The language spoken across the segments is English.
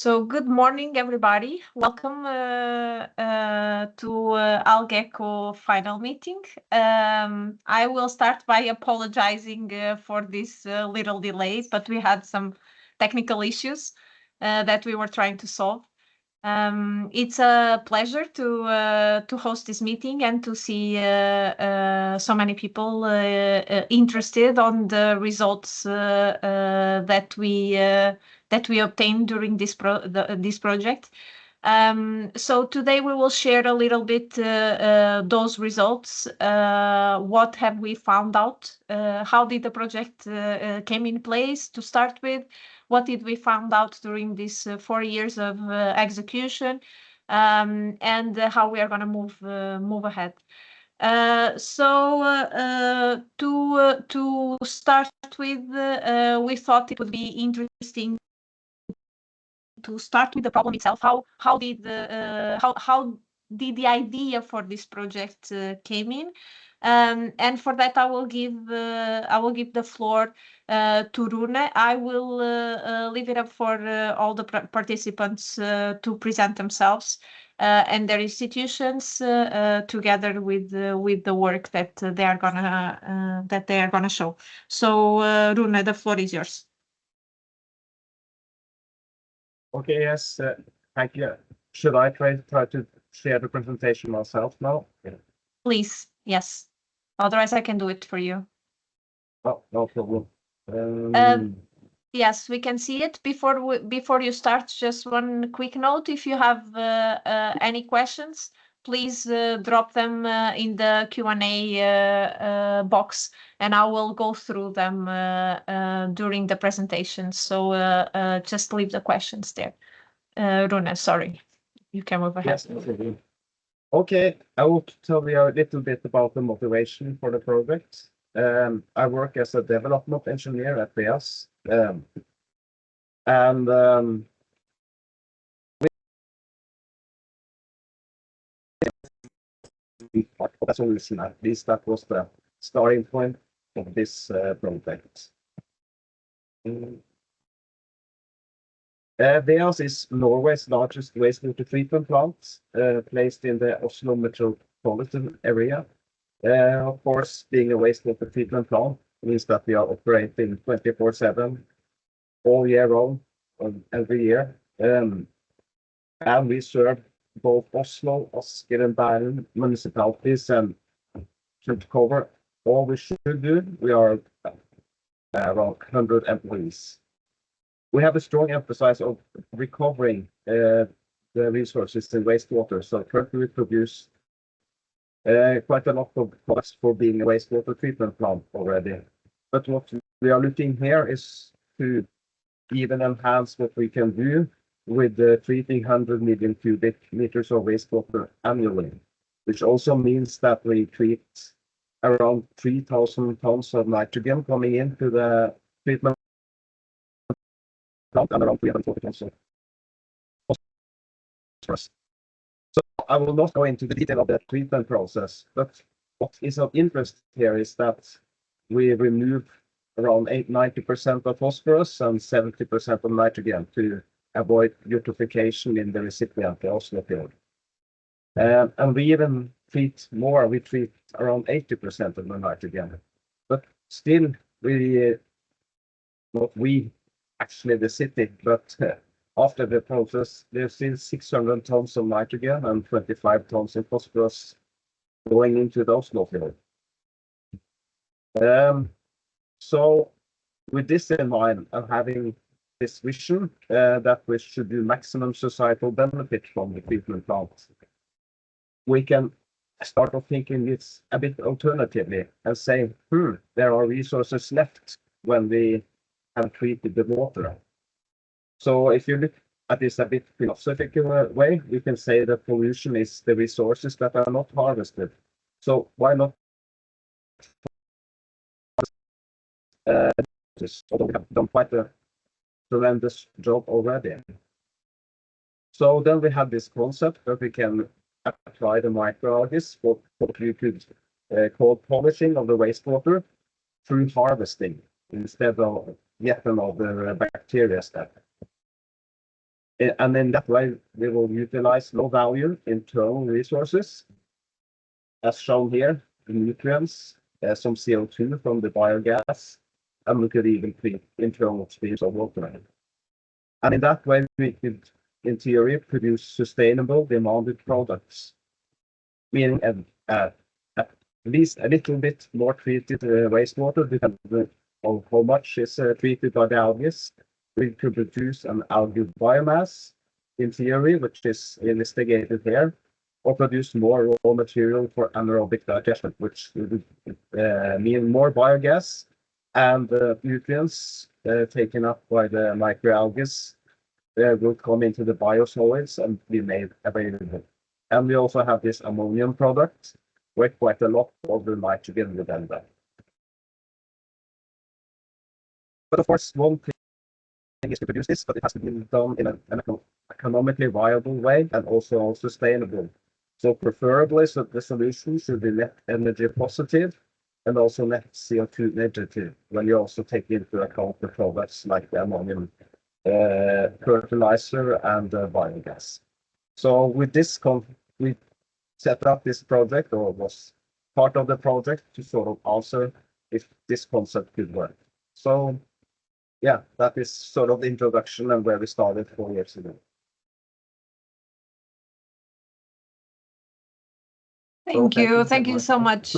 So good morning, everybody. Welcome to ALGECO final meeting. I will start by apologizing for this little delay, but we had some technical issues that we were trying to solve. It's a pleasure to host this meeting and to see so many people interested on the results that we obtained during this project. So today we will share a little bit those results. What have we found out? How did the project came in place to start with? What did we find out during these 4 years of execution, and how we are going to move ahead. To start with, we thought it would be interesting to start with the problem itself. How did the idea for this project came in? And for that, I will give the floor to Rune. I will leave it up for all the participants to present themselves and their institutions together with the work that they are gonna show. So Rune, the floor is yours. Okay, yes, thank you. Should I try to share the presentation myself now? Yeah. Please, yes. Otherwise, I can do it for you. Oh, no problem. Yes, we can see it. Before you start, just one quick note. If you have any questions, please drop them in the Q&A box, and I will go through them during the presentation. So just leave the questions there. Rune, sorry. You can move ahead. Yes, okay, I will tell you a little bit about the motivation for the project. I work as a development engineer at Veas, and part of the solution. At least that was the starting point of this project. Veas is Norway's largest wastewater treatment plant, placed in the Oslo metropolitan area. Of course, being a wastewater treatment plant means that we are operating 24/7 all year round, every year. And we serve both Oslo, Asker, and Bærum municipalities, and to cover all we should do, we are around 100 employees. We have a strong emphasis of recovering the resources in wastewater. So currently we produce quite a lot of products for being a wastewater treatment plant already. But what we are looking here is to even enhance what we can do with treating 100 million cubic meters of wastewater annually, which also means that we treat around 3,000 tons of nitrogen coming into the treatment plant and around 340 tons of phosphorus. So I will not go into the detail of the treatment process, but what is of interest here is that we remove around 90% of phosphorus and 70% of nitrogen to avoid eutrophication in the recipient, the Oslo field. And we even treat more. We treat around 80% of the nitrogen, but still not we, actually the city, but after the process, there's still 600 tons of nitrogen and 25 tons of phosphorus going into the Oslo field. So with this in mind, and having this vision that we should do maximum societal benefit from the treatment plant, we can start off thinking it's a bit alternatively and say, there are resources left when we have treated the water. So if you look at this a bit philosophical way, we can say that pollution is the resources that are not harvested. So why not? Although we have done quite a tremendous job already. So then we have this concept that we can apply the microalgae for what you could call polishing of the wastewater through harvesting instead of yet another bacteria step. And in that way, we will utilize low-value internal resources, as shown here, the nutrients, some CO2 from the biogas, and we could even treat internal streams of water. And in that way, we could, in theory, produce sustainable demanded products, meaning at least a little bit more treated wastewater, depending on how much is treated by the algae. We could produce an algae biomass, in theory, which is investigated here, or produce more raw material for anaerobic digestion, which would mean more biogas and nutrients taken up by the microalgae will come into the biosolids and be made available. And we also have this ammonium product, where quite a lot of the nitrogen within that. But of course, one thing is to produce this, but it has to be done in an economically viable way and also sustainable. So preferably, so the solution should be net energy positive and also net CO2 negative, when you also take into account the products like the ammonium fertilizer and biogas. So with this, we set up this project, or was part of the project, to sort of answer if this concept could work. So yeah, that is sort of the introduction and where we started 4 years ago. Thank you so much.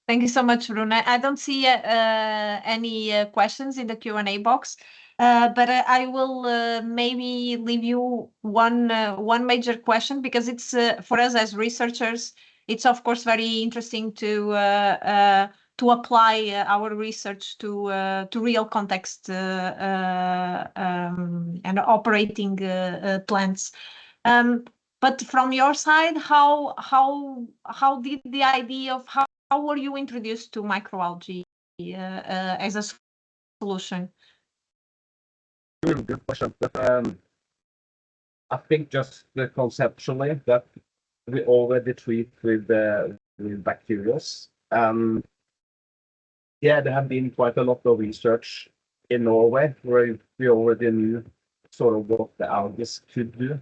Thank you so much, Rune. I don't see any questions in the Q&A box, but I will maybe leave you one major question, because it's for us as researchers, it's of course very interesting to apply our research to real context and operating plants. But from your side, how did the idea of how were you introduced to microalgae as a solution? Really good question. But I think just conceptually that we already treat with bacteria. Yeah, there have been quite a lot of research in Norway where we already knew sort of what the algae could do.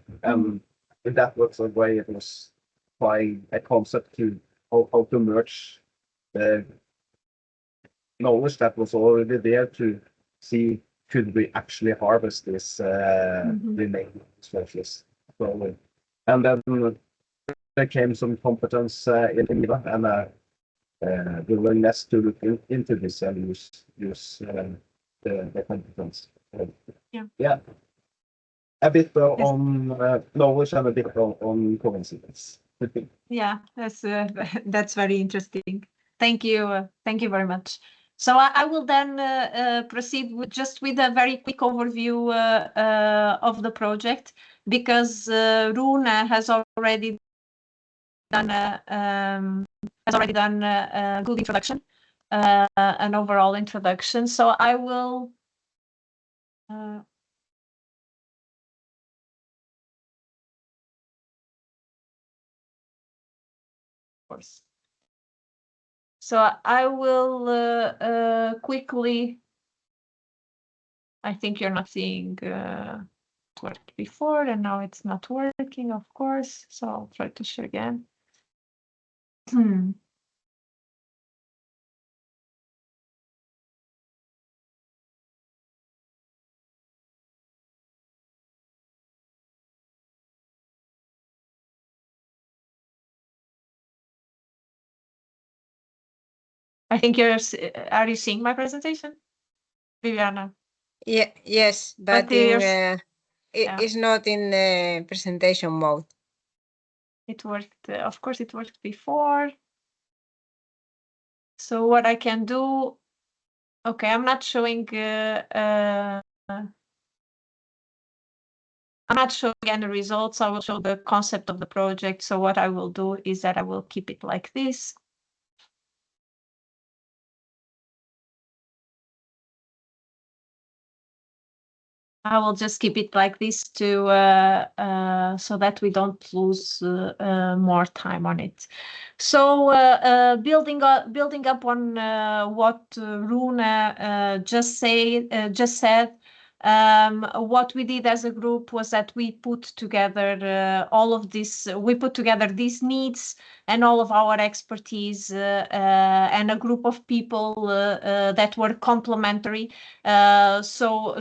In that way, it was quite a concept to how to merge the knowledge that was already there to see could we actually harvest this remaining resources. So, and then there came some competence in NIVA and the willingness to look into this and use the competence. Yeah. A bit on knowledge and a bit on coincidence. Yeah, that's very interesting. Thank you very much. So I will then proceed with a very quick overview of the project, because Rune has already done a good introduction, an overall introduction. So I will. So I will quickly. I think you're not seeing it worked before, and now it's not working, of course. So I'll try to share again. I think are you seeing my presentation, Viviana? Yeah, yes, but it's not in the presentation mode. It worked, of course, it worked before. So what I can do, okay, I'm not showing any results. I will show the concept of the project. So what I will do is that I will keep it like this. I will just keep it like this to so that we don't lose more time on it. So building up on what Rune just said, what we did as a group was that we put together all of this. We put together these needs and all of our expertise and a group of people that were complementary. So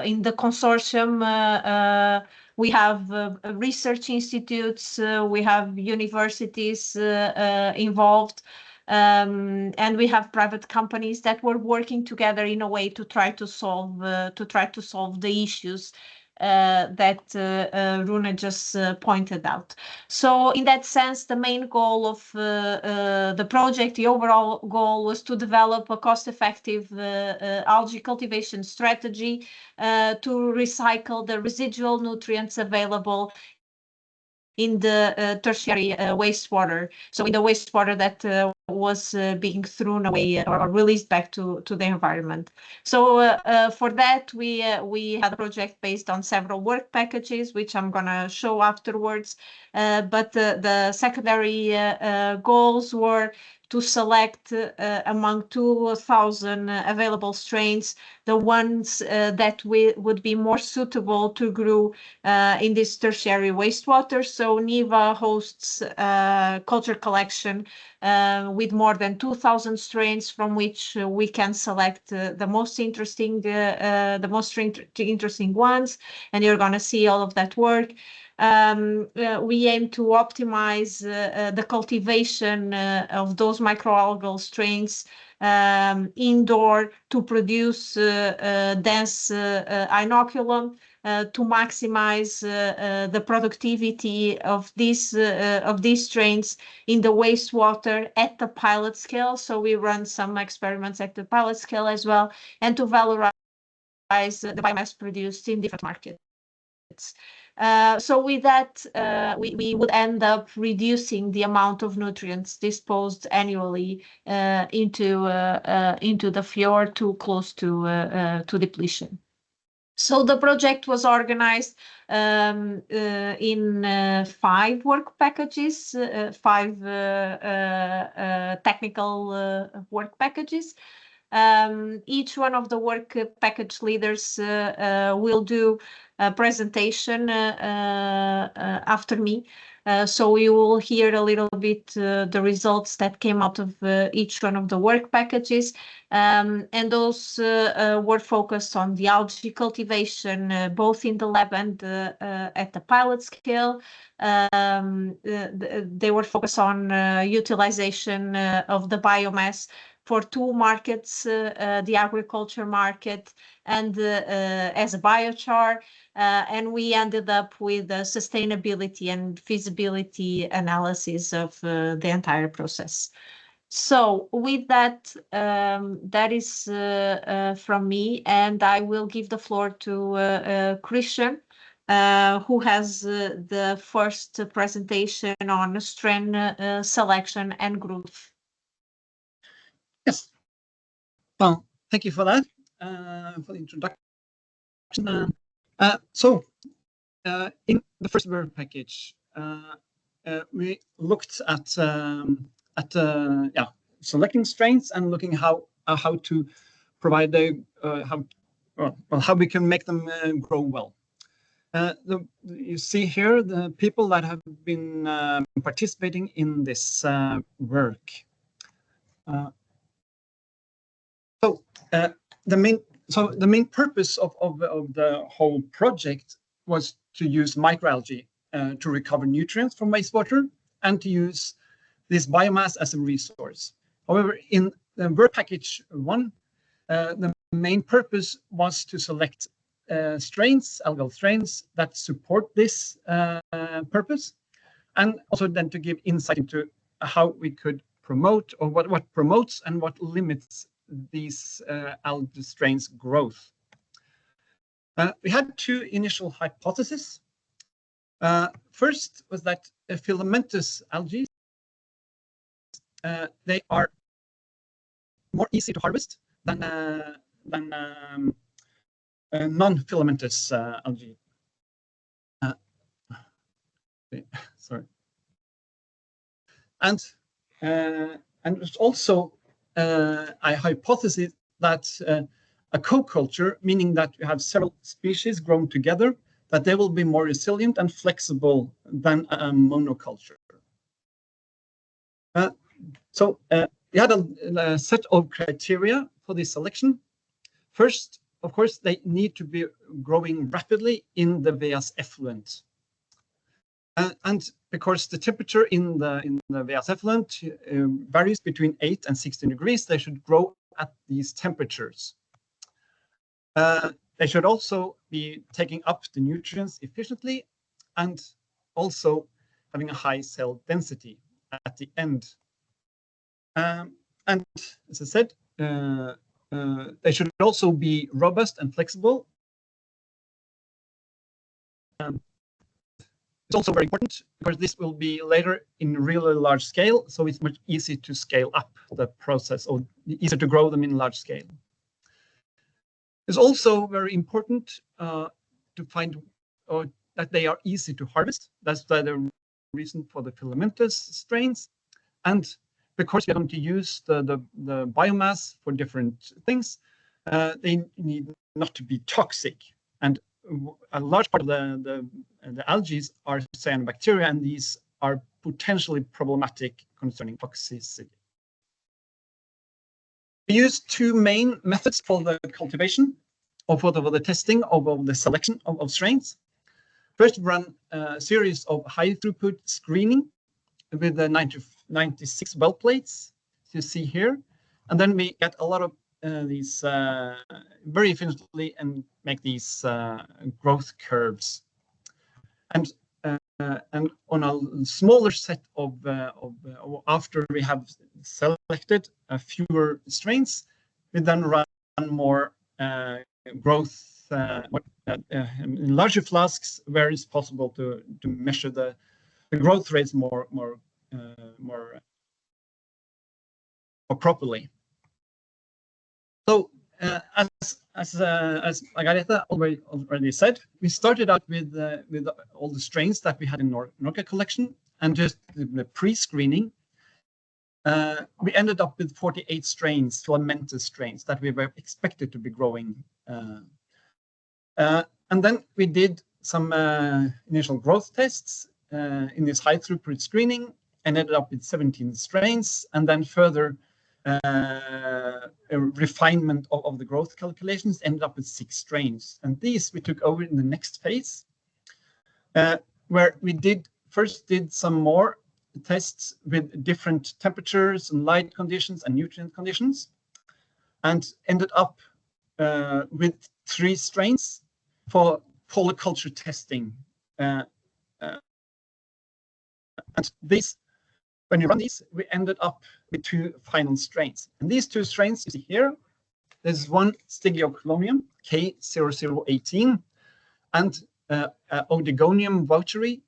in the consortium, we have research institutes, we have universities involved, and we have private companies that were working together in a way to try to solve the issues that Rune just pointed out. So in that sense, the main goal of the project, the overall goal, was to develop a cost-effective algae cultivation strategy to recycle the residual nutrients available in the tertiary wastewater, so in the wastewater that was being thrown away or released back to the environment. So for that, we had a project based on several work packages, which I'm going to show afterwards. But the secondary goals were to select among 2,000 available strains, the ones that would be more suitable to grow in this tertiary wastewater. So NIVA hosts culture collection with more than 2,000 strains, from which we can select the most interesting ones, and you're going to see all of that work. We aim to optimize the cultivation of those microalgal strains indoor to produce dense inoculum to maximize the productivity of these strains in the wastewater at the pilot scale. So we run some experiments at the pilot scale as well, and to valorize the biomass produced in different markets. So with that, we would end up reducing the amount of nutrients disposed annually into the fjord to close to depletion. So the project was organized in 5 work packages, 5 technical work packages. Each one of the work package leaders will do a presentation after me. So you will hear a little bit the results that came out of each one of the work packages. And those were focused on the algae cultivation, both in the lab and at the pilot scale. They were focused on utilization of the biomass for 2 markets, the agriculture market and as a biochar. And we ended up with a sustainability and feasibility analysis of the entire process. So with that, that is from me, and I will give the floor to Christian, who has the first presentation on strain selection and growth. Yes. Well, thank you for that, for the introduction. In the first work package, we looked at selecting strains and looking how to provide how we can make them grow well. You see here the people that have been participating in this work. The main purpose of the whole project was to use microalgae to recover nutrients from wastewater and to use this biomass as a resource. However, in the work package 1, the main purpose was to select algal strains that support this purpose, and also then to give insight into how we could promote, or what promotes and what limits these algae strains growth. We had 2 initial hypotheses. First was that filamentous algae they are more easy to harvest than non-filamentous algae. Sorry. And there's also a hypothesis that a co-culture, meaning that you have several species grown together, that they will be more resilient and flexible than a monoculture. So we had a set of criteria for this selection. First, of course, they need to be growing rapidly in the Veas effluent. And because the temperature in the Veas effluent varies between 8 and 16 degrees, they should grow at these temperatures. They should also be taking up the nutrients efficiently and also having a high cell density at the end. And as I said, they should also be robust and flexible. It's also very important because this will be later in really large scale, so it's much easier to scale up the process, or easier to grow them in large scale. It's also very important to find that they are easy to harvest. That's the reason for the filamentous strains. And because we are going to use the biomass for different things, they need not to be toxic. And a large part of the algae are cyanobacteria, and these are potentially problematic concerning toxicity. We use two main methods for the cultivation, or for the testing of the selection of strains. First, we run a series of high throughput screening with the 96 well plates, as you see here. And then we get a lot of these very efficiently and make these growth curves. And on a smaller set of after we have selected fewer strains, we then run more growth in larger flasks where it's possible to measure the growth rates more properly. So as Margarida already said, we started out with all the strains that we had in Norca collection, and just the pre-screening, we ended up with 48 strains, filamentous strains, that we were expected to be growing. And then we did some initial growth tests in this high throughput screening, and ended up with 17 strains, and then further a refinement of the growth calculations ended up with 6 strains. And these we took over in the next phase, where we first did some more tests with different temperatures and light conditions and nutrient conditions, and ended up with 3 strains for polyculture testing. And these, when you run these, we ended up with 2 final strains. And these 2 strains you see here, there's one Stygiocolonium K0018 and Odigonium voucheri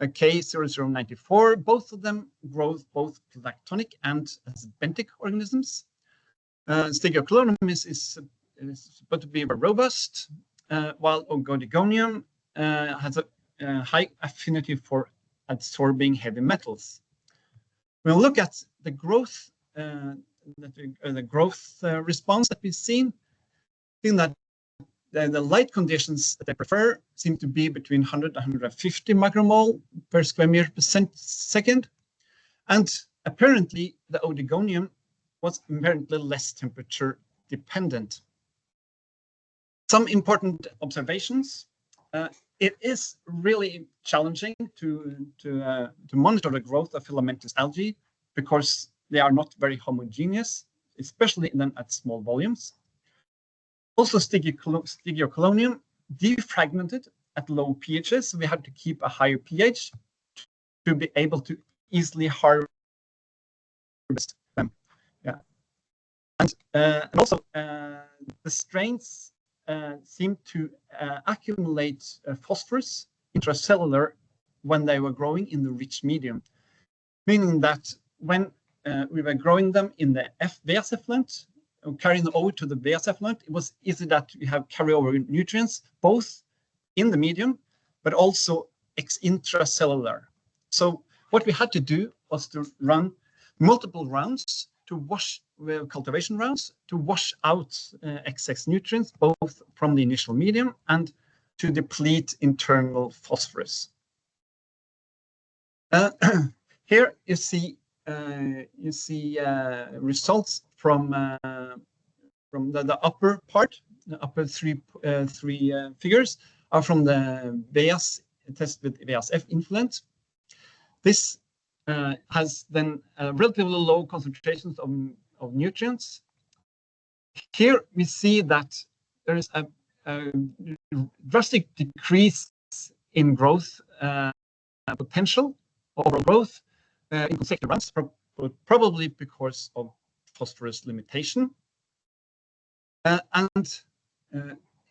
K0094. Both of them grow both planktonic and as benthic organisms. Stygiocolonium is supposed to be very robust, while Odigonium has a high affinity for absorbing heavy metals. We'll look at the growth, response that we've seen, in that the light conditions that they prefer seem to be between 100 and 150 micromole per square meter per second. And apparently the Odigonium was apparently less temperature dependent. Some important observations. It is really challenging to monitor the growth of filamentous algae because they are not very homogeneous, especially then at small volumes. Also, Stygiocolonium defragmented at low pHs, so we had to keep a higher pH to be able to easily harvest them. Yeah, and also the strains seem to accumulate phosphorus intracellular when they were growing in the rich medium, meaning that when we were growing them in the Veas effluent, carrying them over to the Veas effluent, it was easy that we have carryover nutrients both in the medium but also intracellular. So what we had to do was to run multiple rounds to wash cultivation rounds, to wash out excess nutrients, both from the initial medium and to deplete internal phosphorus. Here you see results from the upper part. The upper three figures are from the Veas test with Veas F influent. This has then relatively low concentrations of nutrients. Here we see that there is a drastic decrease in growth potential, overall growth in consecutive runs, probably because of phosphorus limitation.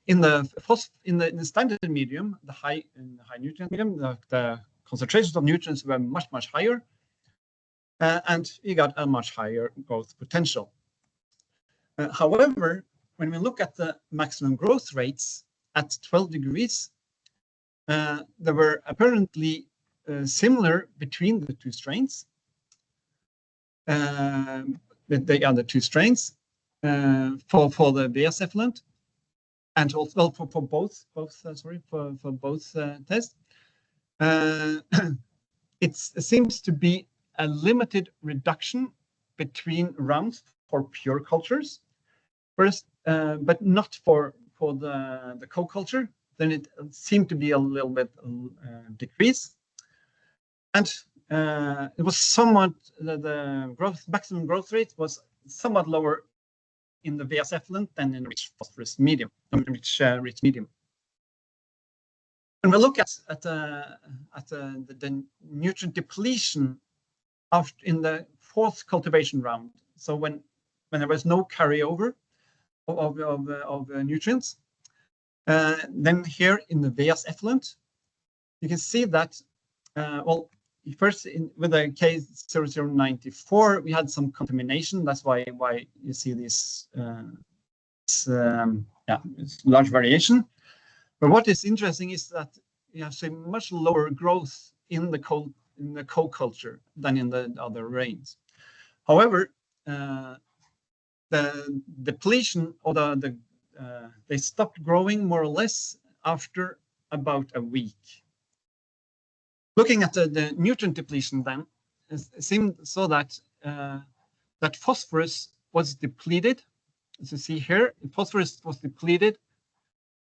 In the standard medium, the high nutrient medium, the concentrations of nutrients were much higher, and you got a much higher growth potential. However, when we look at the maximum growth rates at 12 degrees, they were apparently similar between the two strains. The other two strains for the Veas effluent, and also for both tests. It seems to be a limited reduction between rounds for pure cultures, first, but not for the co-culture. Then it seemed to be a little bit decrease, and it was somewhat the maximum growth rate was somewhat lower in the Veas effluent than in rich phosphorus medium, rich medium. When we look at the nutrient depletion in the fourth cultivation round, so when there was no carryover of nutrients, then here in the Veas effluent, you can see that well, first with the K0094, we had some contamination. That's why you see this large variation. But what is interesting is that you have much lower growth in the co-culture than in the other rains. However, the depletion or they stopped growing more or less after about a week. Looking at the nutrient depletion, then it seemed so that that phosphorus was depleted. As you see here, phosphorus was depleted,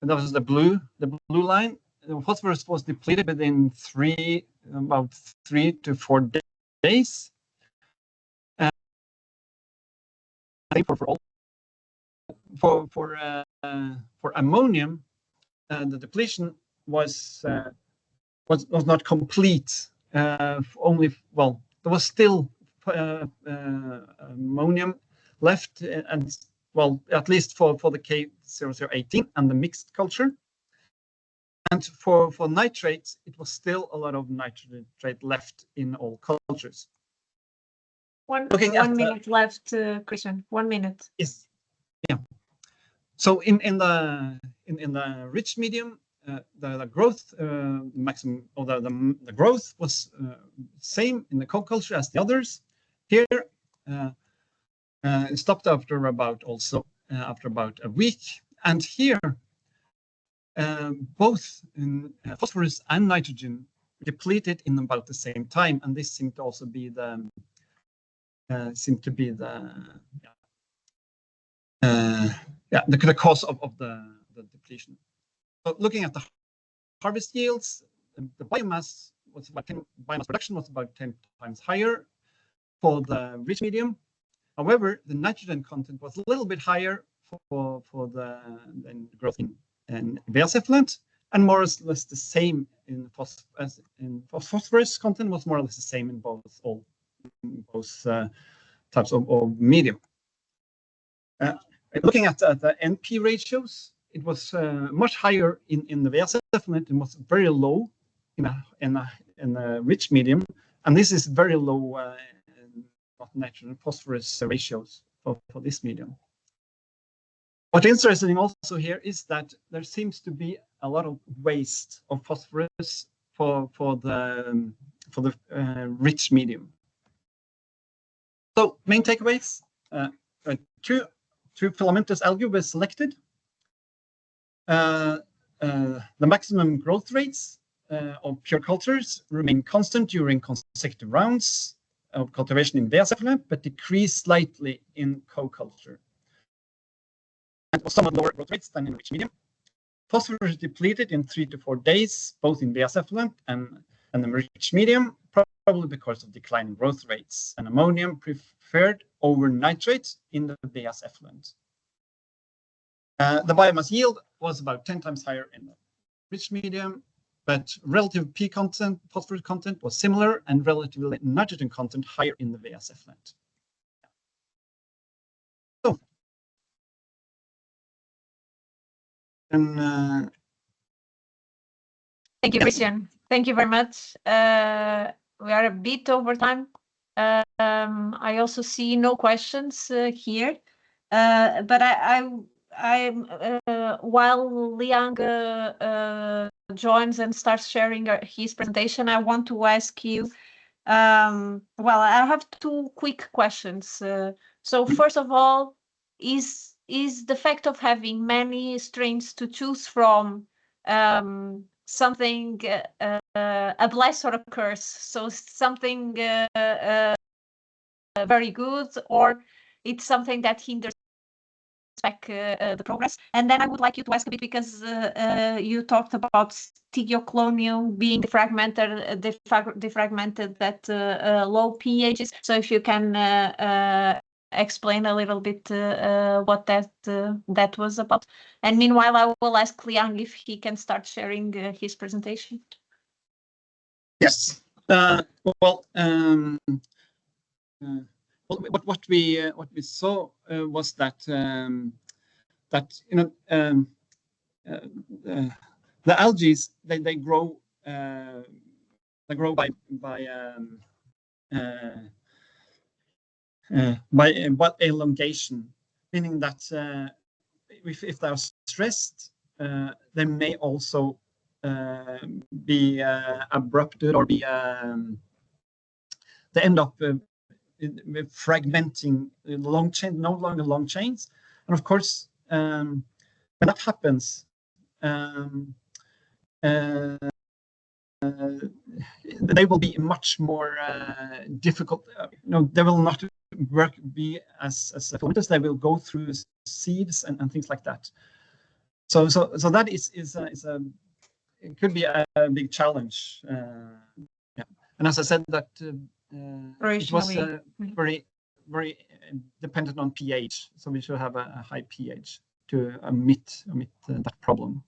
and that was the blue line. The phosphorus was depleted within about 3 to 4 days. For ammonium, the depletion was not complete. Only, well, there was still ammonium left, and well, at least for the K0018 and the mixed culture. And for nitrates, it was still a lot of nitrate left in all cultures. One minute left, Christian. 1 minute. Yes. Yeah. So in the rich medium, the growth maximum, or the growth was same in the co-culture as the others. Here, it stopped after about a week, and here both in phosphorus and nitrogen depleted in about the same time, and this seemed to also be the cause of the depletion. So looking at the harvest yields, the biomass production was about 10 times higher for the rich medium. However, the nitrogen content was a little bit higher for the growth in Veas effluent, and more or less the same in phosphorus content was more or less the same in both types of medium. Looking at the NP ratios, it was much higher in the Veas effluent. It was very low in the rich medium, and this is very low nitrogen phosphorus ratios for this medium. What's interesting also here is that there seems to be a lot of waste of phosphorus for the rich medium. So main takeaways, two filamentous algae were selected. The maximum growth rates of pure cultures remain constant during consecutive rounds of cultivation in Veas effluent, but decrease slightly in co-culture. And somewhat lower growth rates than in rich medium. Phosphorus is depleted in 3 to 4 days, both in Veas effluent and the rich medium, probably because of declining growth rates, and ammonium preferred over nitrates in the Veas effluent. The biomass yield was about 10 times higher in the rich medium, but relative P content, phosphorus content was similar, and relatively nitrogen content higher in the Veas effluent. So, and thank you, Christian. Thank you very much. We are a bit over time. I also see no questions here, but while Liang joins and starts sharing his presentation, I want to ask you. Well, I have two quick questions. So first of all, is the fact of having many strains to choose from something a bless or a curse? So something very good, or it's something that hinders back the progress? And then I would like you to ask a bit, because you talked about Stigioclonium being defragmented at low pHs. So if you can explain a little bit what that was about. And meanwhile, I will ask Liang if he can start sharing his presentation. Yes. What we saw was that the algae they grow by elongation, meaning that if they are stressed, they may also be abrupted, or be they end up fragmenting long chain, no longer long chains. And of course, when that happens, they will be much more difficult. They will not be as filamentous. They will go through sieves and things like that. So that it could be a big challenge. Yeah. And as I said, that it was very dependent on pH. So we should have a high pH to omit that problem.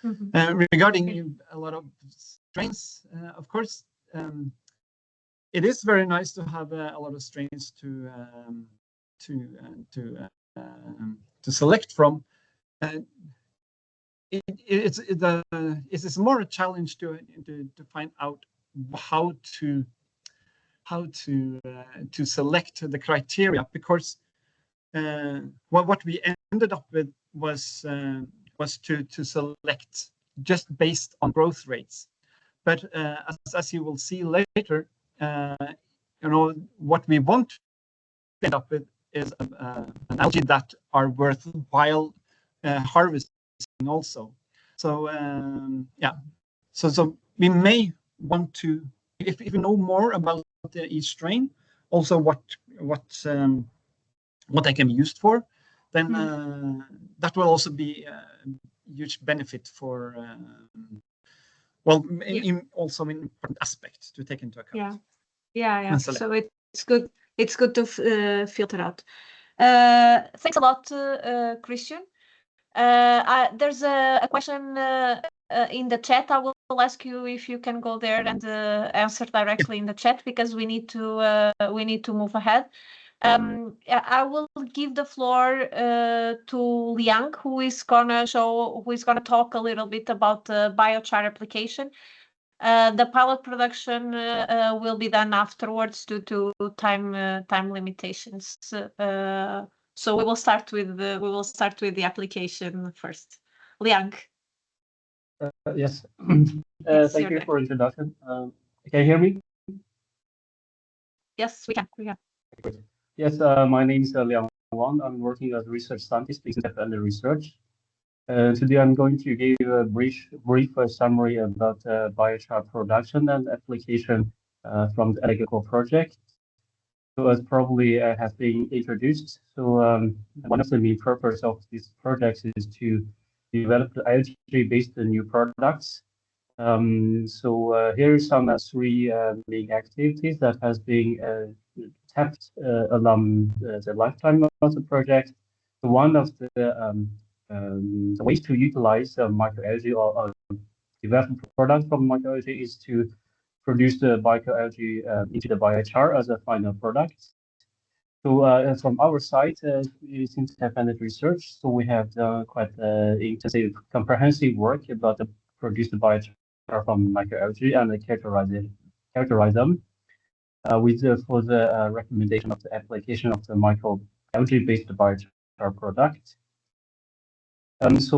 Mm-hmm. Regarding a lot of strains, of course, it is very nice to have a lot of strains to select from. It is more a challenge to find out how to select the criteria, because what we ended up with was to select just based on growth rates. But as you will see later, what we want to end up with is an algae that are worthwhile harvesting also. So yeah, so we may want to, if we know more about each strain, also what they can be used for, then that will also be a huge benefit for also an important aspect to take into account. Yeah. So it's good to filter out. Thanks a lot, Christian. There's a question in the chat. I will ask you if you can go there and answer directly in the chat, because we need to move ahead. I will give the floor to Liang, who is gonna talk a little bit about the biochar application. The pilot production will be done afterwards due to time limitations. So we will start with the application first. Liang. Yes. Thank you for the introduction. Can you hear me? Yes, we can. Yes, my name is Liang Wang. I'm working as a research scientist in SINTEF Energy Research. Today I'm going to give you a brief summary about biochar production and application from the ALGECO project. So as probably has been introduced, so one of the main purpose of this project is to develop the algae-based new products. Here are some three main activities that has been tapped along the lifetime of the project. One of the ways to utilize microalgae or develop products from microalgae is to produce the bioalgae into the biochar as a final product. So from our side, we SINTEF Energy Research, so we have done quite intensive, comprehensive work about the produced biochar from microalgae and characterize them with for the recommendation of the application of the microalgae-based biochar product. As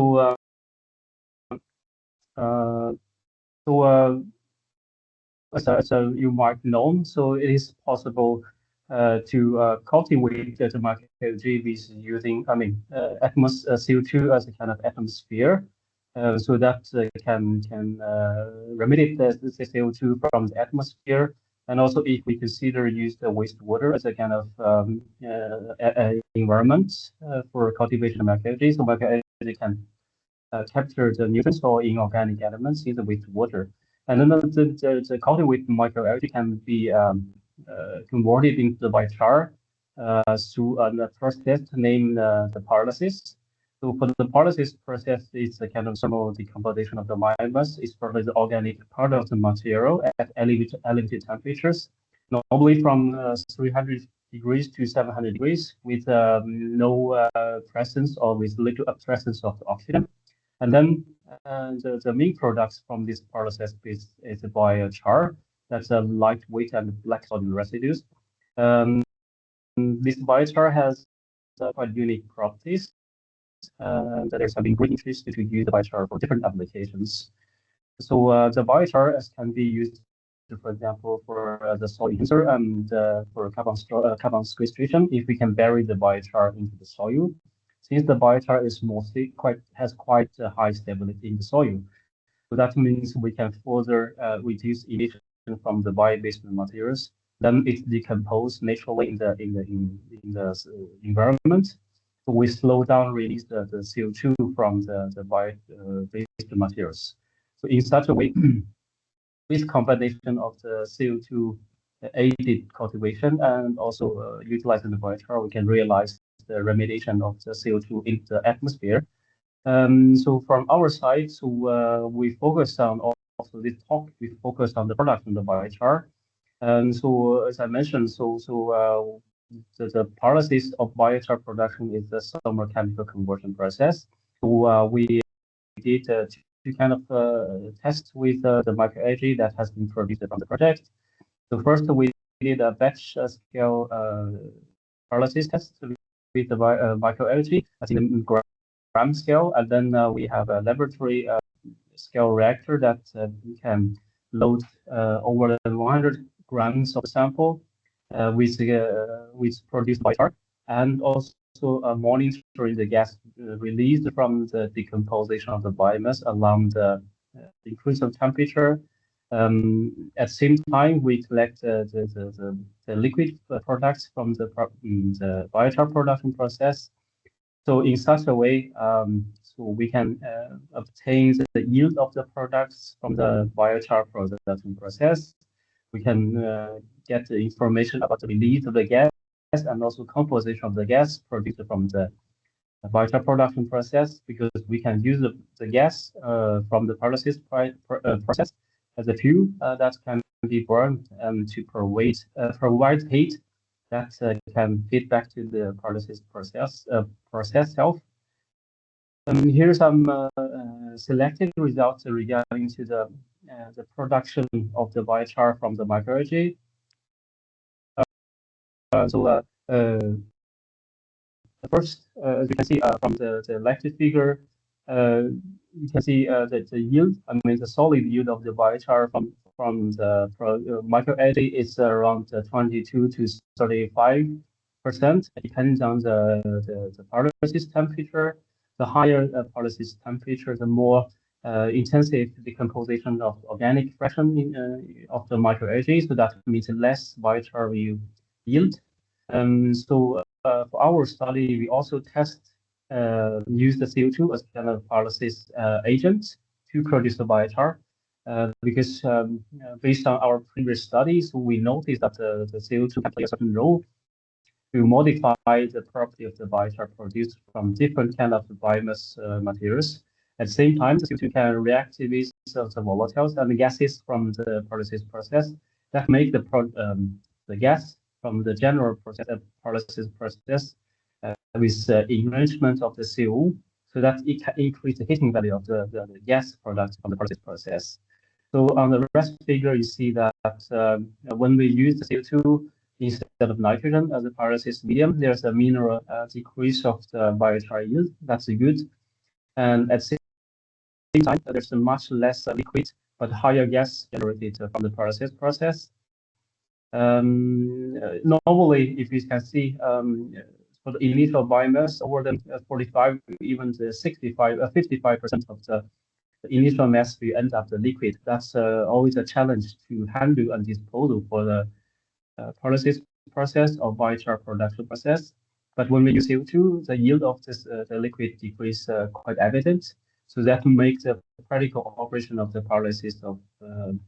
you might know, so it is possible to cultivate the microalgae with using, CO2 as a kind of atmosphere, so that can remediate the CO2 from the atmosphere. And also, if we consider use the wastewater as a kind of environment for cultivation of microalgae, so microalgae can capture the nutrients or inorganic elements in the wastewater. And then the cultivated microalgae can be converted into the biochar through a process named the pyrolysis. So for the pyrolysis process, it's a kind of thermal decomposition of the biomass. It's probably the organic part of the material at elevated temperatures, normally from 300 degrees to 700 degrees, with no presence or with little presence of the oxygen. And then the main products from this process is the biochar. That's a lightweight and black solid residues. This biochar has quite unique properties. That there's been great interest to use the biochar for different applications. So the biochar can be used, for example, for the soil user and for carbon sequestration. If we can bury the biochar into the soil, since the biochar is mostly has quite a high stability in the soil, so that means we can further reduce emission from the bio-based materials. Then it decomposes naturally in the environment. So we slow down release the CO2 from the bio-based materials. So in such a way, with combination of the CO2 aided cultivation and also utilizing the biochar, we can realize the remediation of the CO2 in the atmosphere. So from our side, so we focus on also this talk. We focus on the production of the biochar, and so as I mentioned, the pyrolysis of biochar production is a thermal chemical conversion process. So we did two kind of tests with the microalgae that has been produced from the project. So first we did a batch scale pyrolysis test with the microalgae at in gram scale, and then we have a laboratory scale reactor that can load over 100 grams of sample with produced biochar, and also monitoring the gas released from the decomposition of the biomass along the increase of temperature. At the same time, we collect the liquid products from the biochar production process. So in such a way, so we can obtain the yield of the products from the biochar production process. We can get the information about the release of the gas and also composition of the gas produced from the biochar production process, because we can use the gas from the pyrolysis process as a fuel that can be burned and to provide heat that can feed back to the pyrolysis process itself. Here are some selected results regarding to the production of the biochar from the microalgae. First, as you can see from the left figure, you can see that the yield, I mean the solid yield of the biochar from from the microalgae is around 22 to 35%, depending on the pyrolysis temperature. The higher pyrolysis temperature, the more intensive decomposition of organic fraction of the microalgae, so that means less biochar yield. So for our study, we also use the CO2 as kind of pyrolysis agent to produce the biochar. Because based on our previous studies, we noticed that the CO2 can play a certain role to modify the property of the biochar produced from different kind of biomass materials. At the same time, the CO2 can react with the volatiles and the gases from the pyrolysis process that make the gas from the general pyrolysis process with enrichment of the CO, so that it can increase the heating value of the gas product from the pyrolysis process. So on the rest figure, you see that when we use the CO2 instead of nitrogen as a pyrolysis medium, there's a minimal decrease of the biochar yield. That's good. And at the same time, there's a much less liquid but higher gas generated from the pyrolysis process. Normally, if you can see, for the initial biomass, over the 45, even the 55% of the initial mass will end up the liquid. That's always a challenge to handle and disposal for the pyrolysis process or biochar production process. But when we use CO2, the yield of this the liquid decrease quite evident. So that makes the practical operation of the pyrolysis of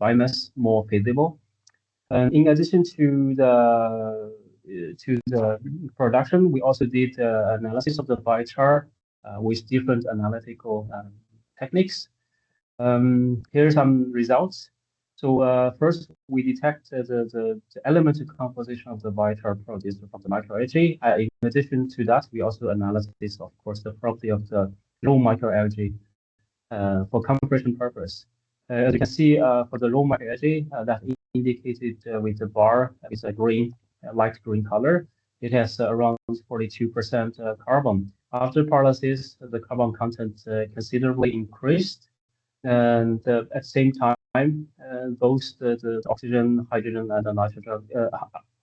biomass more feasible. And in addition to the production, we also did analysis of the biochar with different analytical techniques. Here are some results. So first, we detect the elemental composition of the biochar produced from the microalgae. In addition to that, we also analyze this, of course, the property of the raw microalgae for compression purpose. As you can see, for the raw microalgae, that indicated with the bar is a green, light green color. It has around 42% carbon. After pyrolysis, the carbon content considerably increased. And at the same time, both the oxygen, hydrogen, and the nitrogen,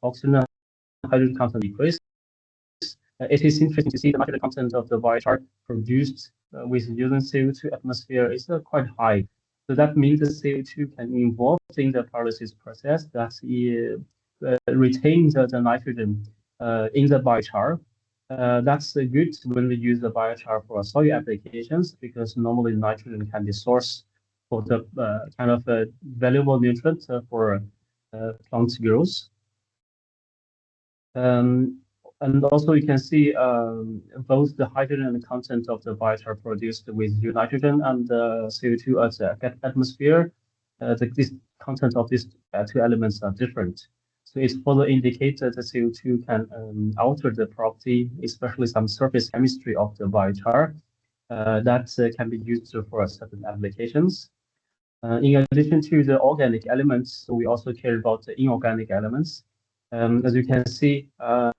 oxygen and hydrogen content decreased. It is interesting to see the nitrogen content of the biochar produced with using CO2 atmosphere is quite high. So that means the CO2 can involve in the pyrolysis process that retains the nitrogen in the biochar. That's good when we use the biochar for soil applications, because normally nitrogen can be sourced for the kind of valuable nutrient for plant growth. And also you can see both the hydrogen content of the biochar produced with nitrogen and the CO2 as the atmosphere. This content of these two elements are different. So it further indicates that the CO2 can alter the property, especially some surface chemistry of the biochar that can be used for certain applications. In addition to the organic elements, we also care about the inorganic elements. As you can see, the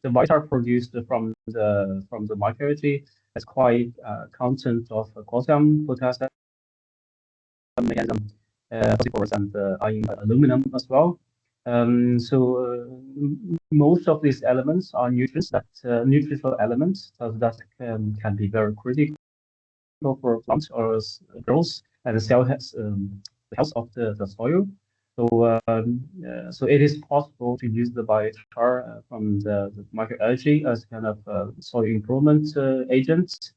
biochar produced from the microalgae has quite content of calcium, potassium, magnesium, phosphorus, and iron, aluminum as well. So most of these elements are nutrients nutritional elements that can be very critical for plant or growth and the cell health of the soil. So it is possible to use the biochar from the microalgae as kind of soil improvement agents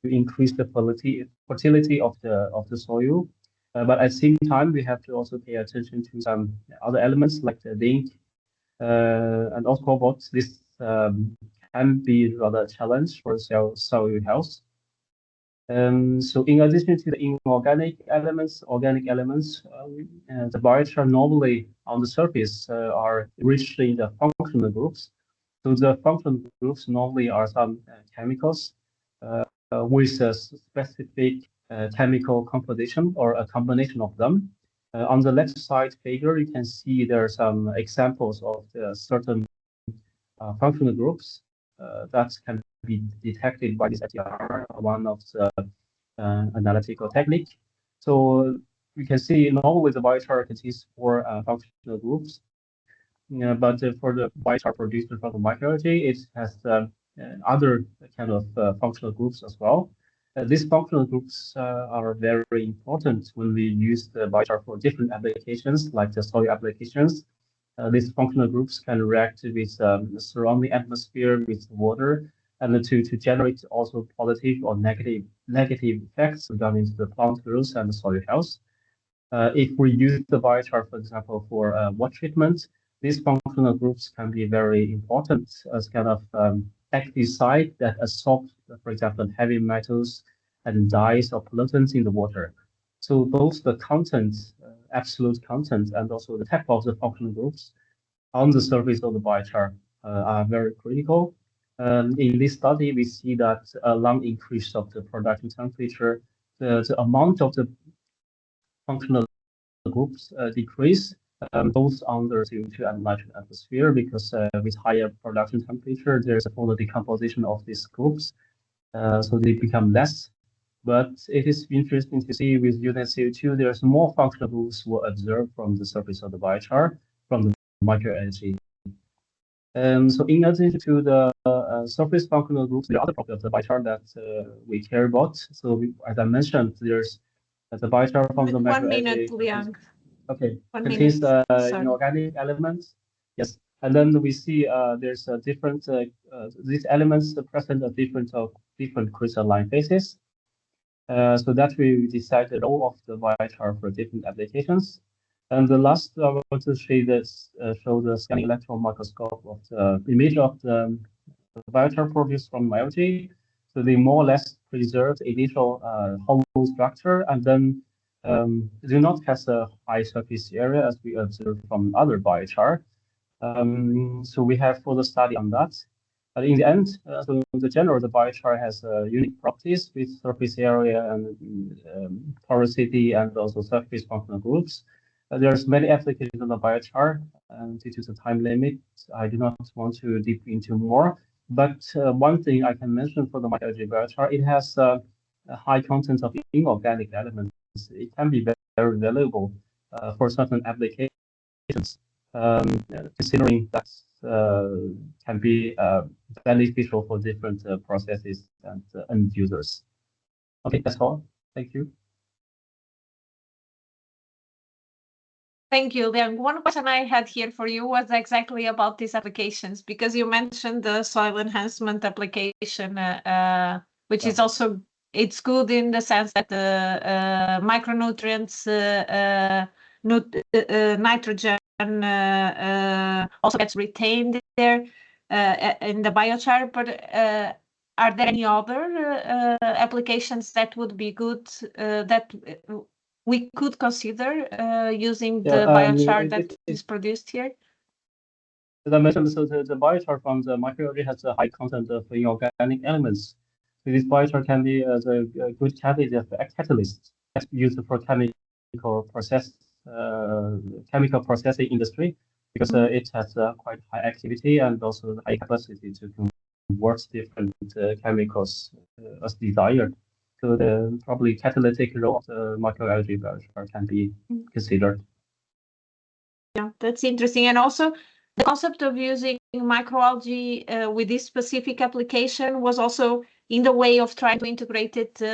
to increase the fertility of the soil. But at the same time, we have to also pay attention to some other elements like the zinc and also cobalt. This can be rather a challenge for soil health. So in addition to the inorganic elements, organic elements, the biochar normally on the surface are rich in the functional groups. So the functional groups normally are some chemicals with a specific chemical composition or a combination of them. On the left side figure, you can see there are some examples of certain functional groups that can be detected by this FTR, one of the analytical technique. So we can see in Norway the biochar contains 4 functional groups. But for the biochar produced from the microalgae, it has other kind of functional groups as well. These functional groups are very important when we use the biochar for different applications, like the soil applications. These functional groups can react with the surrounding atmosphere, with water, and to generate also positive or negative effects regarding to the plant growth and the soil health. If we use the biochar, for example, for water treatment, these functional groups can be very important as kind of active site that absorb, for example, heavy metals and dyes or pollutants in the water. So both the content, absolute content, and also the type of the functional groups on the surface of the biochar are very critical. In this study, we see that along increase of the production temperature, the amount of the functional groups decrease both under CO2 and nitrogen atmosphere, because with higher production temperature, there's a further decomposition of these groups, so they become less. But it is interesting to see with using CO2, there's more functional groups were observed from the surface of the biochar from the microalgae. So in addition to the surface functional groups, the other property of the biochar that we care about. So as I mentioned, there's the biochar from the microalgae. 1 minute, Liang. Okay, 1 contains minute. inorganic elements. Yes, and then we see there's a different these elements present at different crystalline phases. So that we decided all of the biochar for different applications. And the last I want to show the scanning electron microscope of the image of the biochar produced from algae. So they more or less preserve the initial hollow structure, and then do not have a high surface area as we observe from other biochar. So we have further study on that. But in the end, so the general, the biochar has unique properties with surface area and porosity and also surface functional groups. There's many applications of the biochar, and due to the time limit, I do not want to deep into more. But one thing I can mention for the microalgae biochar, it has a high content of inorganic elements. It can be very valuable for certain applications, considering that can be beneficial for different processes and end users. Okay, that's all. Thank you. Thank you, Liang. One question I had here for you was exactly about these applications, because you mentioned the soil enhancement application, which is also, it's good in the sense that the micronutrients, nitrogen also gets retained there in the biochar. But are there any other applications that would be good that we could consider using the biochar that is produced here? As I mentioned, so the biochar from the microalgae has a high content of inorganic elements. So this biochar can be as a good candidate for a catalyst that's used for chemical processing industry, because it has quite high activity and also high capacity to convert different chemicals as desired. So the probably catalytic role of the microalgae biochar can be considered. Yeah, that's interesting. And also the concept of using microalgae with this specific application was also in the way of trying to integrate it in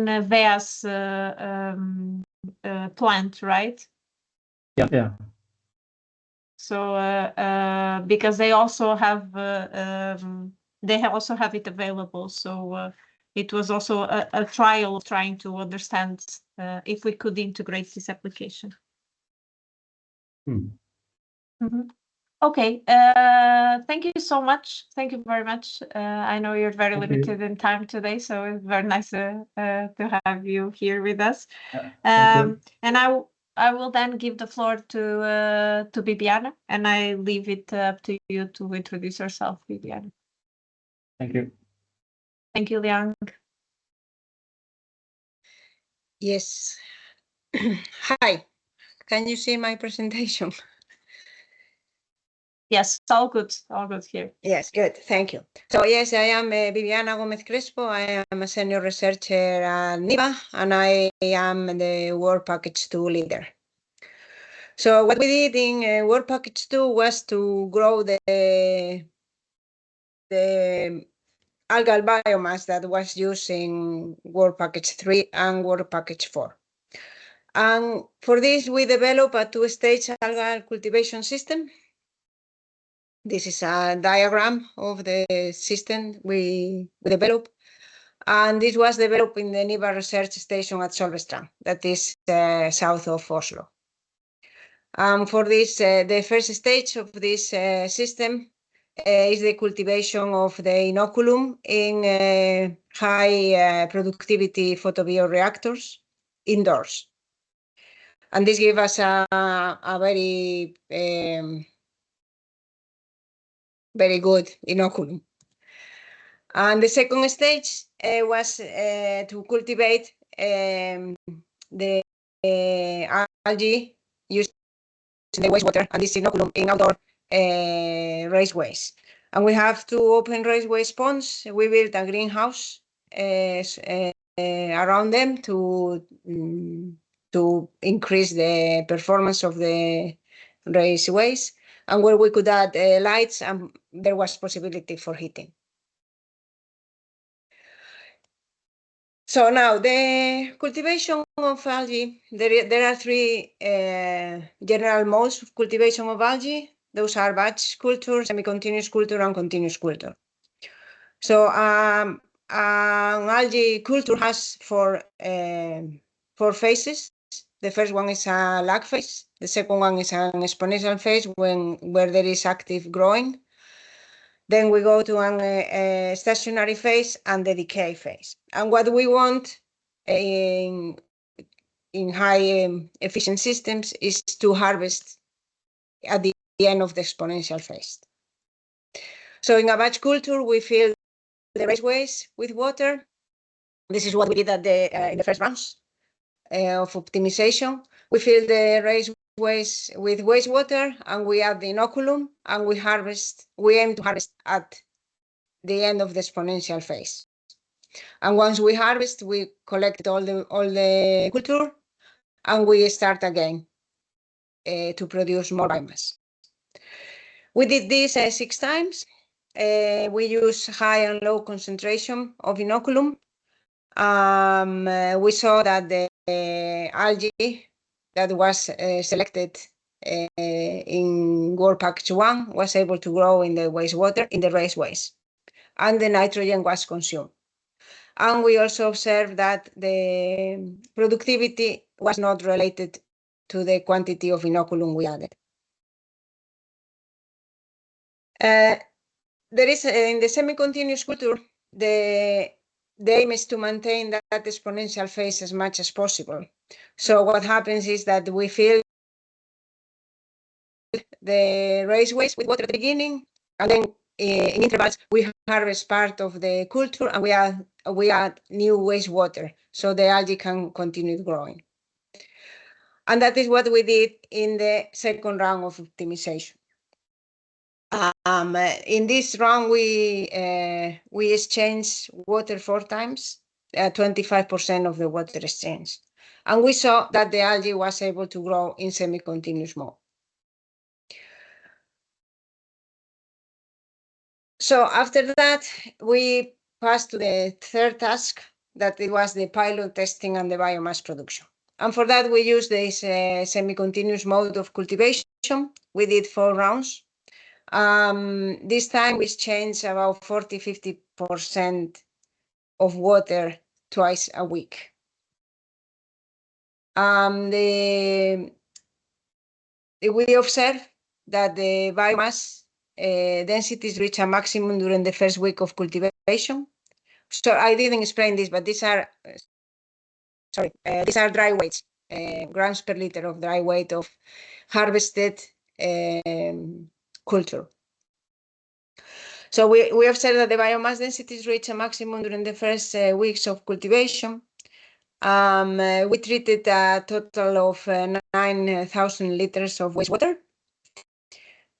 a Veas plant, right? Yeah. So because they also have it available. So it was also a trial of trying to understand if we could integrate this application. Okay, thank you so much. Thank you very much. I know you're very limited in time today, so it's very nice to have you here with us. And I will then give the floor to Bibiana, and I leave it up to you to introduce yourself, Bibiana. Thank you. Thank you, Liang. Yes. Hi, can you see my presentation? Yes, all good here. Yes, good. Thank you. So yes, I am Viviana Gomez Crespo. I am a senior researcher at NIVA, and I am the Work Package 2 leader. So what we did in Work Package 2 was to grow the algal biomass that was used in Work Package 3 and Work Package 4. And for this, we developed a two-stage algal cultivation system. This is a diagram of the system we developed. And this was developed in the NIVA research station at Solvestrand, that is south of Oslo. For this, the first stage of this system is the cultivation of the inoculum in high productivity photobioreactors indoors. And this gave us a very good inoculum. And the second stage was to cultivate the algae used in the wastewater and this inoculum in outdoor raceways. And we have two open raceway ponds. We built a greenhouse around them to increase the performance of the raceways, and where we could add lights, and there was possibility for heating. So now the cultivation of algae, there are three general modes of cultivation of algae. Those are batch culture, semi-continuous culture, and continuous culture. So an algae culture has four phases. The first one is a lag phase. The second one is an exponential phase where there is active growing. Then we go to a stationary phase and the decay phase. And what we want in high efficient systems is to harvest at the end of the exponential phase. So in a batch culture, we fill the raceways with water. This is what we did in the first rounds of optimization. We fill the raceways with wastewater, and we add the inoculum, and we aim to harvest at the end of the exponential phase. And once we harvest, we collect all the culture, and we start again to produce more biomass. We did this 6 times. We use high and low concentration of inoculum. We saw that the algae that was selected in Work Package 1 was able to grow in the wastewater, in the raceways, and the nitrogen was consumed. And we also observed that the productivity was not related to the quantity of inoculum we added. There is in the semi-continuous culture, the aim is to maintain that exponential phase as much as possible. So what happens is that we fill the raceways with water at the beginning, and then in intervals we harvest part of the culture, and we add new wastewater so the algae can continue growing. And that is what we did in the second round of optimization. In this round, we exchanged water 4 times, 25% of the water exchange. And we saw that the algae was able to grow in semi-continuous mode. So after that, we passed to the third task, that it was the pilot testing and the biomass production. And for that, we used this semi-continuous mode of cultivation. We did 4 rounds. This time we exchanged about 40–50% of water twice a week. We observed that the biomass densities reach a maximum during the first week of cultivation. So I didn't explain this, but these are dry weights, grams per liter of dry weight of harvested culture. So we observed that the biomass densities reach a maximum during the first weeks of cultivation. We treated a total of 9,000 liters of wastewater.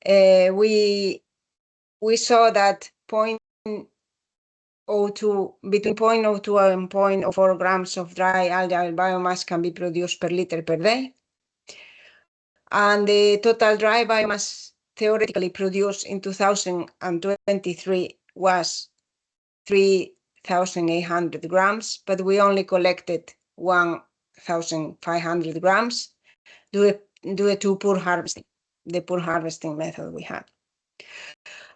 we saw that between 0.02 and 0.04 grams of dry algal biomass can be produced per liter per day. And the total dry biomass theoretically produced in 2023 was 3,800 grams, but we only collected 1,500 grams due to poor harvesting, the poor harvesting method we had.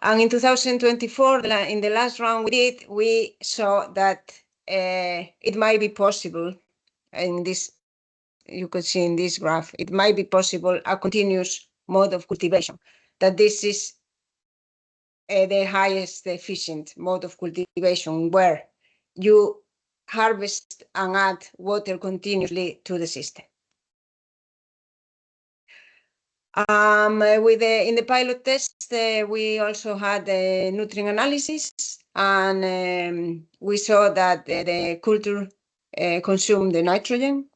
And in 2024, in the last round we did, we saw that it might be possible, in this, you could see in this graph, it might be possible a continuous mode of cultivation, that this is the highest efficient mode of cultivation, where you harvest and add water continuously to the system. In the pilot test, we also had a nutrient analysis, and we saw that the culture consumed the nitrogen.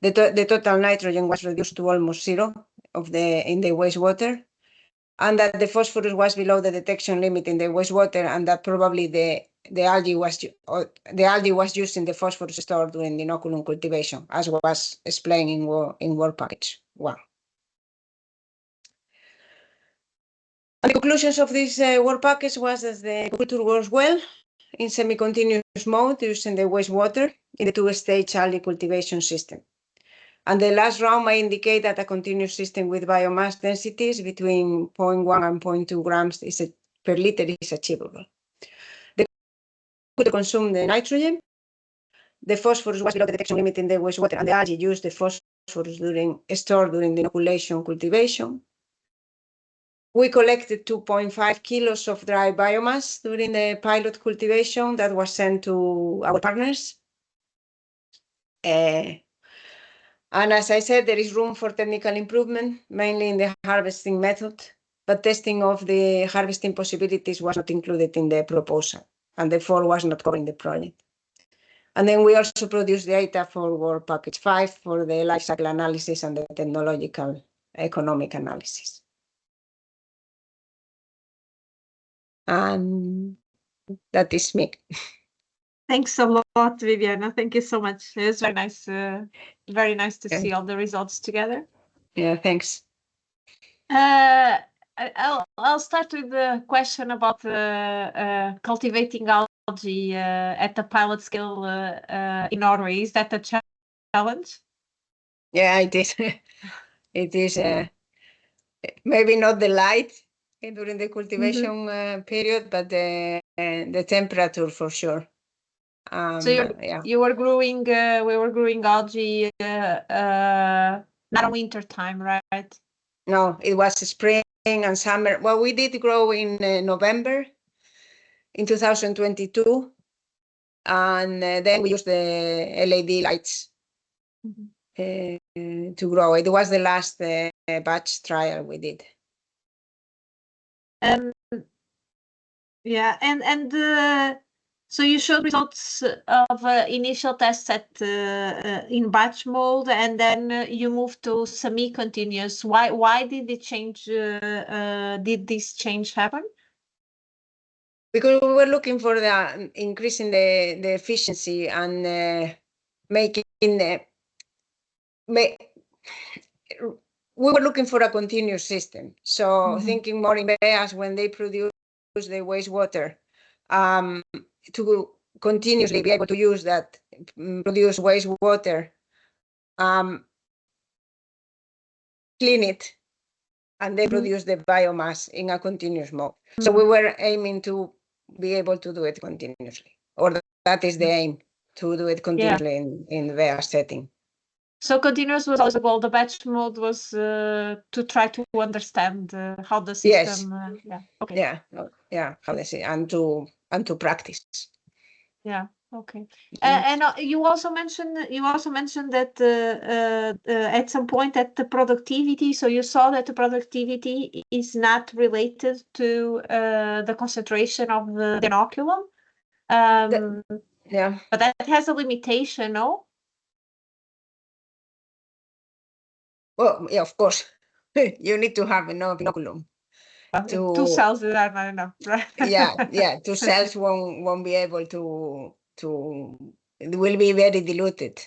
The total nitrogen was reduced to almost zero in the wastewater, and that the phosphorus was below the detection limit in the wastewater, and that probably the algae was using the phosphorus stored during the inoculum cultivation, as was explained in work package 1. And the conclusions of this work package was that the culture works well in semi-continuous mode using the wastewater in the 2-stage algae cultivation system. And the last round may indicate that a continuous system with biomass densities between 0.1 and 0.2 grams per liter is achievable. The culture consumed the nitrogen, the phosphorus was below the detection limit in the wastewater, and the algae used the phosphorus stored during the inoculation cultivation. We collected 2.5 kilos of dry biomass during the pilot cultivation that was sent to our partners. And as I said, there is room for technical improvement, mainly in the harvesting method, but testing of the harvesting possibilities was not included in the proposal, and therefore was not covered in the project. And then we also produced data for work package 5 for the life cycle analysis and the technological economic analysis. And that is me. Thanks a lot, Viviana. Thank you so much. It was very nice to see all the results together. Yeah, thanks. I'll start with the question about cultivating algae at the pilot scale in Norway. Is that a challenge? Yeah, it is. It is maybe not the light during the cultivation period, but the temperature for sure. So you were growing, we were growing algae not winter time, right? No, it was spring and summer. Well, we did grow in November in 2022, and then we used the LED lights to grow. It was the last batch trial we did. Yeah, and so you showed results of initial tests in batch mode, and then you moved to semi-continuous. Why did it change? Did this change happen? Because we were looking for the increasing the efficiency and making we were looking for a continuous system. So thinking more in Veas when they produce the wastewater, to continuously be able to use that, produce wastewater, clean it, and then produce the biomass in a continuous mode. So we were aiming to be able to do it continuously, or that is the aim, to do it continuously in the Veas setting. So continuous was also well. The batch mode was to try to understand how the system. How they say, and to practice. Yeah. Okay. And you also mentioned that at some point that the productivity. So you saw that the productivity is not related to the concentration of the inoculum. But that has a limitation, no? Well, yeah, of course, you need to have enough inoculum. 2 cells are not enough, right? yeah, 2 cells won't be able to it will be very diluted.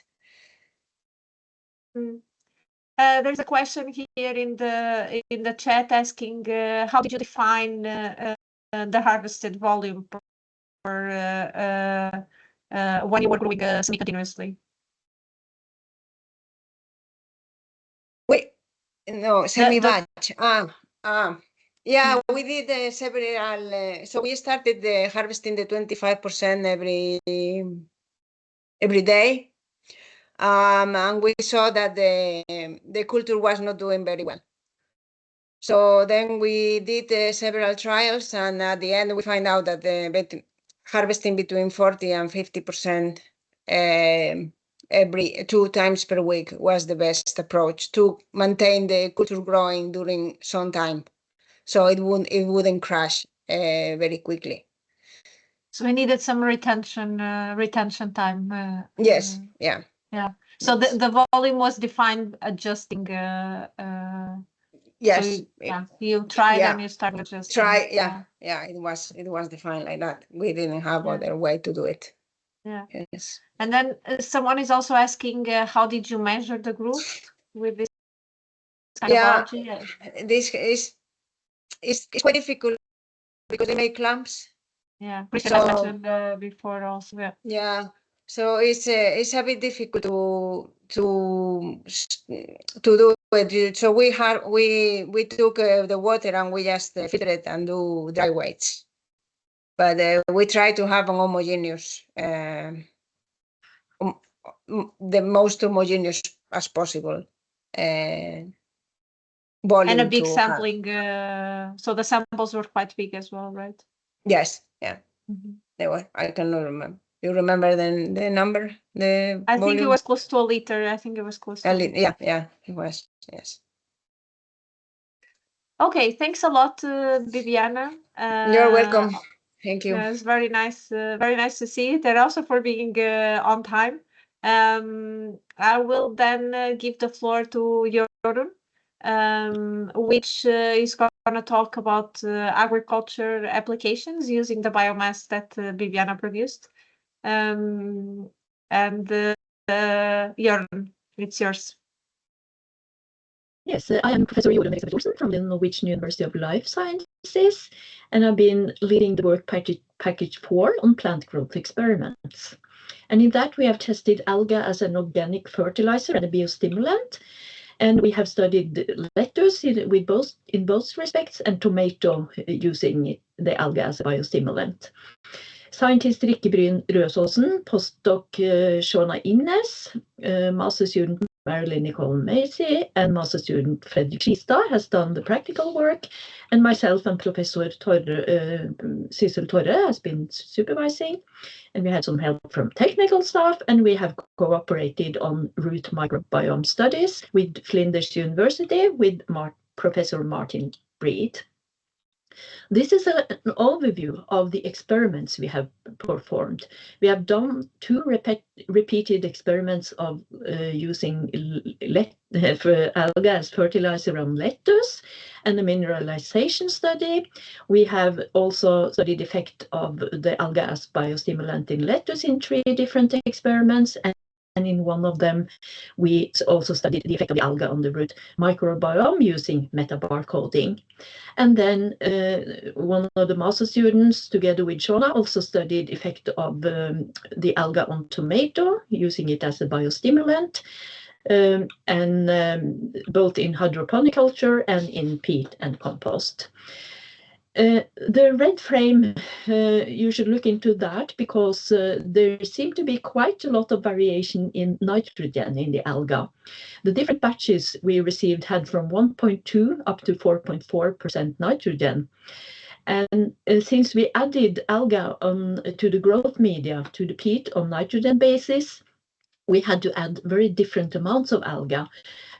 There's a question here in the chat asking how did you define the harvested volume for when you were growing semi-continuously? No, semi-batch. Yeah, we did several. So we started harvesting the 25% every day, and we saw that the culture was not doing very well. So then we did several trials, and at the end we find out that harvesting between 40 and 50% every 2 times per week was the best approach to maintain the culture growing during some time, so it wouldn't crash very quickly. So we needed some retention time. Yes, yeah. So Yes. the volume was defined adjusting. Yes. So you tried Yeah. and you started adjusting. Yeah. It was defined like that. We didn't have other way to do it. Yeah. Yes. And then someone is also asking, how did you measure the growth with this kind of algae? This is quite difficult because they make clumps. Yeah, Christian has mentioned before also. Yeah. So it's a bit difficult to do it. So we took the water and we just filter it and do dry weights. But we try to have an homogeneous, the most homogeneous as possible volume. And a big sampling. So the samples were quite big as well, right? Yes. Yeah. They were. I cannot remember. You remember the number? I think it was close to a liter. I think it was close to a liter. Yeah, it was. Yes. Okay, thanks a lot, Bibiana. You're welcome. Thank you. It's very nice to see it, and also for being on time. I will then give the floor to Jorun, which is going to talk about agriculture applications using the biomass that Bibiana produced. And Jorun, it's yours. Yes, I am Professor Jorun Olsen from the Norwegian University of Life Sciences, and I've been leading the work package 4 on plant growth experiments. And in that, we have tested algae as an organic fertilizer and a biostimulant, and we have studied lettuce in both respects, and tomato using the algae as a biostimulant. Scientist Rikke Bryn Røsåsen, postdoc Shona Imnes, master student Marilyn Nicole Macy, and master student Fredrik Skistad has done the practical work, and myself and Professor Sissel Torre has been supervising, and we had some help from technical staff, and we have cooperated on root microbiome studies with Flinders University with Professor Martin Breed. This is an overview of the experiments we have performed. We have done 2 repeated experiments of using algae as fertilizer on lettuce and a mineralization study. We have also studied the effect of the algae as biostimulant in lettuce in 3 different experiments, and in one of them, we also studied the effect of the algae on the root microbiome using metabar coding. And then one of the master students, together with Shona, also studied effect of the algae on tomato, using it as a biostimulant, and both in hydroponic culture and in peat and compost. The red frame, you should look into that because there seemed to be quite a lot of variation in nitrogen in the algae. The different batches we received had from 1.2 up to 4.4% nitrogen. And since we added algae to the growth media, to the peat on nitrogen basis, we had to add very different amounts of algae.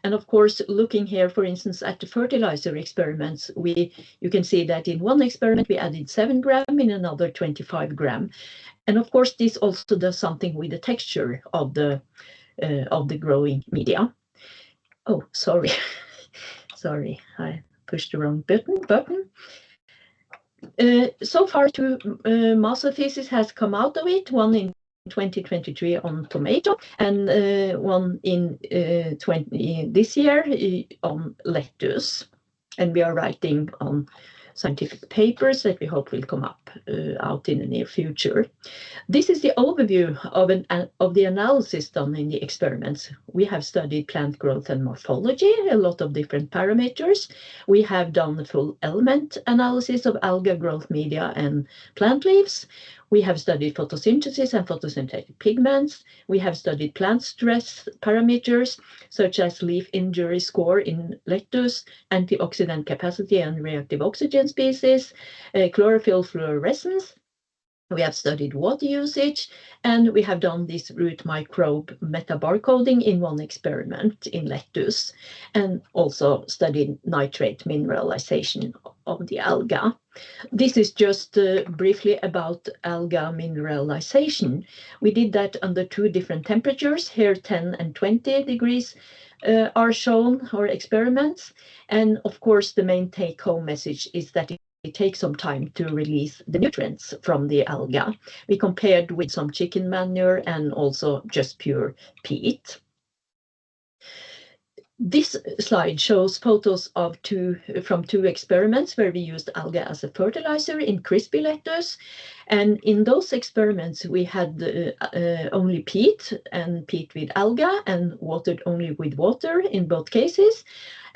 And of course, looking here, for instance, at the fertilizer experiments, you can see that in one experiment we added 7 grams, in another 25 grams. And of course, this also does something with the texture of the growing media. Oh, sorry. Sorry, pushed the wrong button. So far, 2 master theses has come out of it, one in 2023 on tomato and one in this year on lettuce. And we are writing on scientific papers that we hope will come up out in the near future. This is the overview of the analysis done in the experiments. We have studied plant growth and morphology, a lot of different parameters. We have done the full element analysis of algae growth media and plant leaves. We have studied photosynthesis and photosynthetic pigments. We have studied plant stress parameters, such as leaf injury score in lettuce, antioxidant capacity and reactive oxygen species, chlorophyll fluorescence. We have studied water usage, and we have done this root microbe metabarcoding in one experiment in lettuce, and also studied nitrate mineralization of the alga. This is just briefly about alga mineralization. We did that under 2 different temperatures. Here 10 and 20 degrees are shown, or experiments. And of course, the main take-home message is that it takes some time to release the nutrients from the alga. We compared with some chicken manure and also just pure peat. This slide shows photos of from 2 experiments where we used alga as a fertilizer in crispy lettuce. And in those experiments, we had only peat and peat with alga and watered only with water in both cases.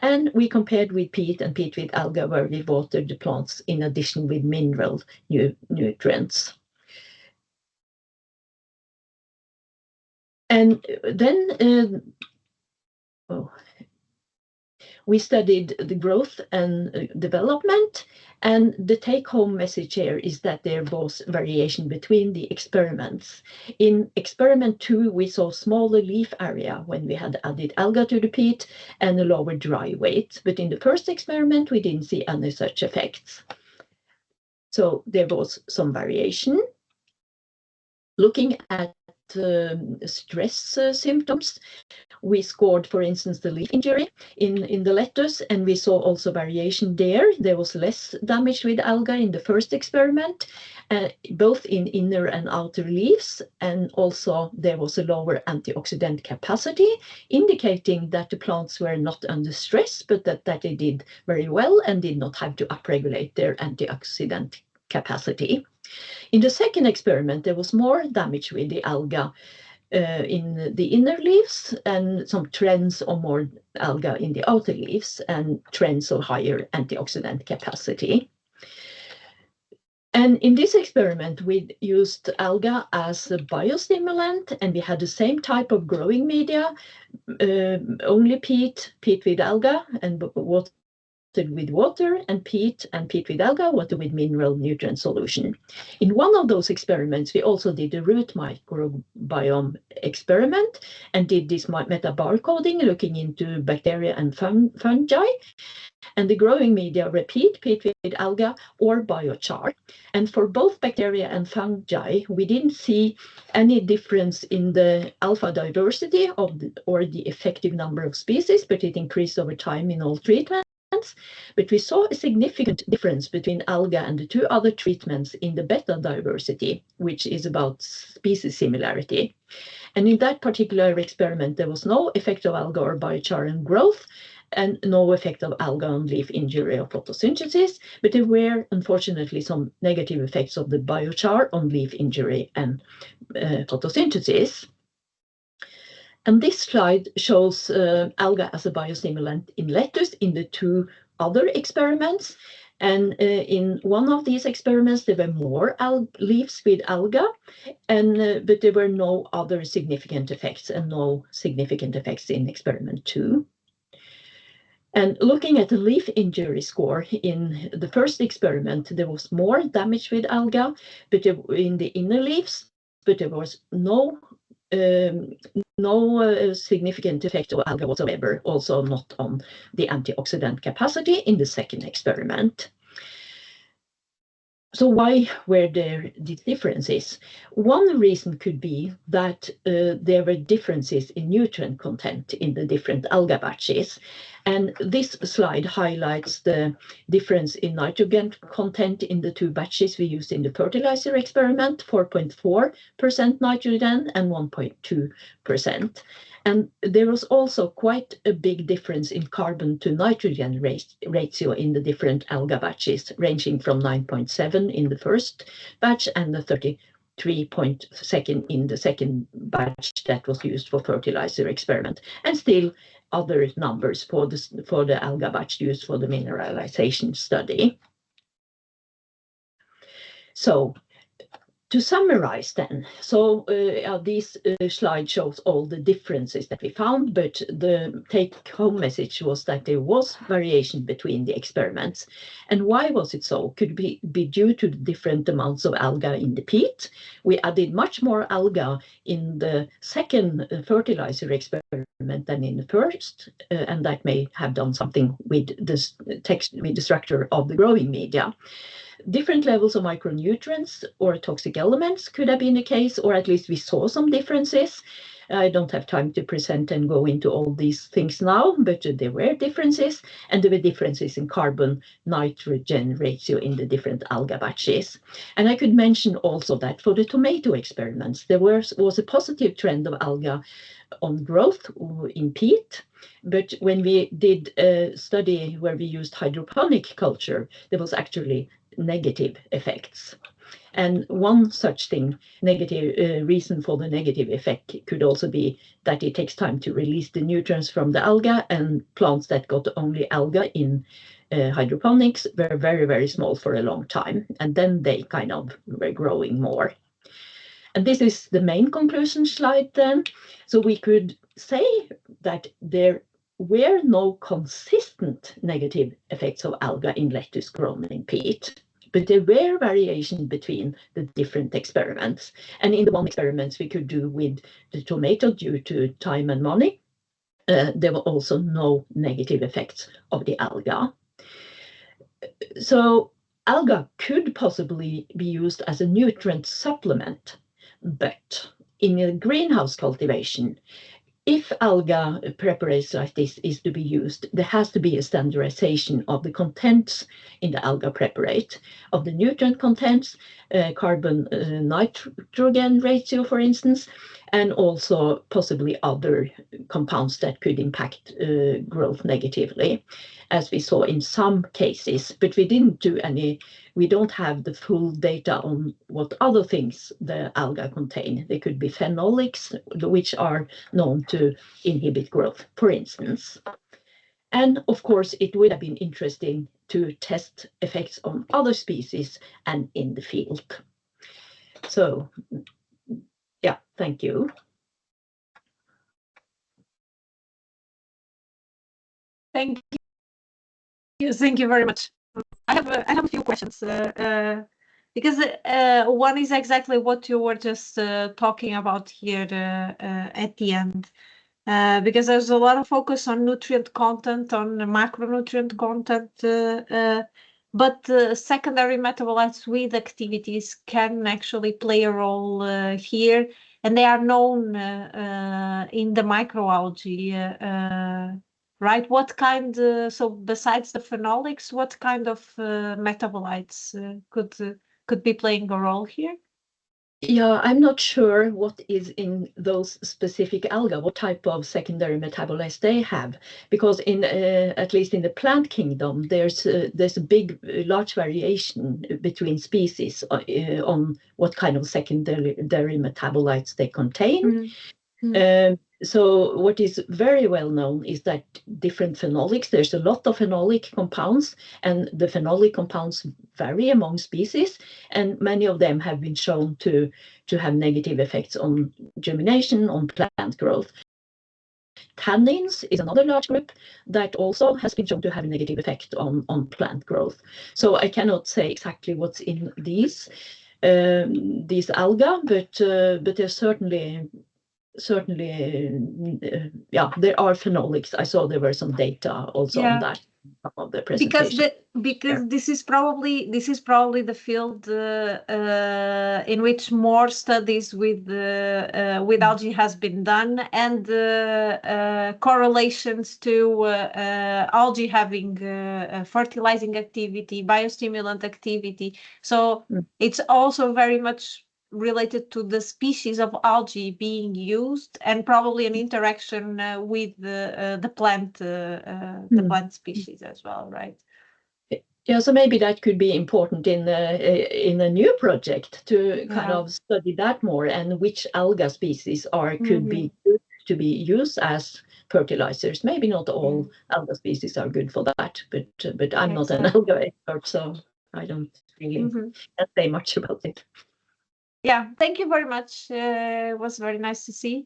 And we compared with peat and peat with alga where we watered the plants in addition with mineral nutrients. And then we studied the growth and development, and the take-home message here is that there was variation between the experiments. In experiment 2, we saw smaller leaf area when we had added alga to the peat and a lower dry weight. But in the first experiment, we didn't see any such effects. So there was some variation. Looking at stress symptoms, we scored, for instance, the leaf injury in the lettuce, and we saw also variation there. There was less damage with alga in the first experiment, both in inner and outer leaves, and also there was a lower antioxidant capacity, indicating that the plants were not under stress, but that they did very well and did not have to upregulate their antioxidant capacity. In the second experiment, there was more damage with the alga in the inner leaves and some trends of more alga in the outer leaves and trends of higher antioxidant capacity. And in this experiment, we used alga as a biostimulant, and we had the same type of growing media, only peat with alga and water with water, and peat with alga, water with mineral nutrient solution. In one of those experiments, we also did a root microbiome experiment and did this metabarcoding, looking into bacteria and fungi. And the growing media were peat with alga, or biochar. And for both bacteria and fungi, we didn't see any difference in the alpha diversity or the effective number of species, but it increased over time in all treatments. But we saw a significant difference between alga and the 2 other treatments in the beta diversity, which is about species similarity. And in that particular experiment, there was no effect of alga or biochar on growth, and no effect of alga on leaf injury or photosynthesis, but there were, unfortunately, some negative effects of the biochar on leaf injury and photosynthesis. And this slide shows alga as a biostimulant in lettuce in the 2 other experiments. And in one of these experiments, there were more leaves with alga, but there were no other significant effects, and no significant effects in experiment 2. And looking at the leaf injury score in the first experiment, there was more damage with alga, but in the inner leaves, but there was no significant effect of alga whatsoever, also not on the antioxidant capacity in the second experiment. So why were there these differences? One reason could be that there were differences in nutrient content in the different alga batches. And this slide highlights the difference in nitrogen content in the two batches we used in the fertilizer experiment, 4.4% nitrogen and 1.2%. And there was also quite a big difference in carbon to nitrogen ratio in the different alga batches, ranging from 9.7 in the first batch and the 33.2 in the second batch that was used for fertilizer experiment, and still other numbers for the alga batch used for the mineralization study. So to summarize then, so this slide shows all the differences that we found, but the take-home message was that there was variation between the experiments. And why was it so? Could be due to the different amounts of alga in the peat. We added much more alga in the second fertilizer experiment than in the first, and that may have done something with the structure of the growing media. Different levels of micronutrients or toxic elements could have been the case, or at least we saw some differences. I don't have time to present and go into all these things now, but there were differences, and there were differences in carbon-nitrogen ratio in the different alga batches. And I could mention also that for the tomato experiments, there was a positive trend of alga on growth in peat. But when we did a study where we used hydroponic culture, there was actually negative effects. And one such thing, negative reason for the negative effect could also be that it takes time to release the nutrients from the alga, and plants that got only alga in hydroponics were very, very small for a long time. And then they kind of were growing more. And this is the main conclusion slide then. So we could say that there were no consistent negative effects of alga in lettuce grown in peat, but there were variation between the different experiments. And in the one experiments we could do with the tomato due to time and money, there were also no negative effects of the alga. So alga could possibly be used as a nutrient supplement, but in a greenhouse cultivation, if alga preparates like this is to be used, there has to be a standardization of the contents in the alga preparate, of the nutrient contents, carbon-nitrogen ratio, for instance, and also possibly other compounds that could impact growth negatively, as we saw in some cases. But we didn't do any, we don't have the full data on what other things the alga contain. They could be phenolics, which are known to inhibit growth, for instance. And of course, it would have been interesting to test effects on other species and in the field. So, yeah, thank you. Thank you. Thank you very much. I have a few questions because one is exactly what you were just talking about here at the end. Because there's a lot of focus on nutrient content, on macronutrient content, but secondary metabolites with activities can actually play a role here, and they are known in the microalgae, right? What kind, so besides the phenolics, what kind of metabolites could be playing a role here? Yeah, I'm not sure what is in those specific alga, what type of secondary metabolites they have, because in at least in the plant kingdom, there's a large variation between species on what kind of secondary metabolites they contain. Mm-hmm. So what is very well known is that different phenolics, there's a lot of phenolic compounds, and the phenolic compounds vary among species, and many of them have been shown to have negative effects on germination, on plant growth. Tannins is another large group that also has been shown to have a negative effect on plant growth. So I cannot say exactly what's in these alga, but there's certainly, yeah, there are phenolics. I saw there were some data also on that. some of the presentation. Because this is probably the field in which more studies with algae has been done, and correlations to algae having fertilizing activity, biostimulant activity. So it's also very much related to the species of algae being used, and probably an interaction with the plant species as well, right? Yeah, so maybe that could be important in a new project to kind of study that more, and which alga species could be good to be used as fertilizers. Maybe not all alga species are good for that, but I'm not an alga expert, so I don't really say much about it. Yeah, thank you very much. It was very nice to see.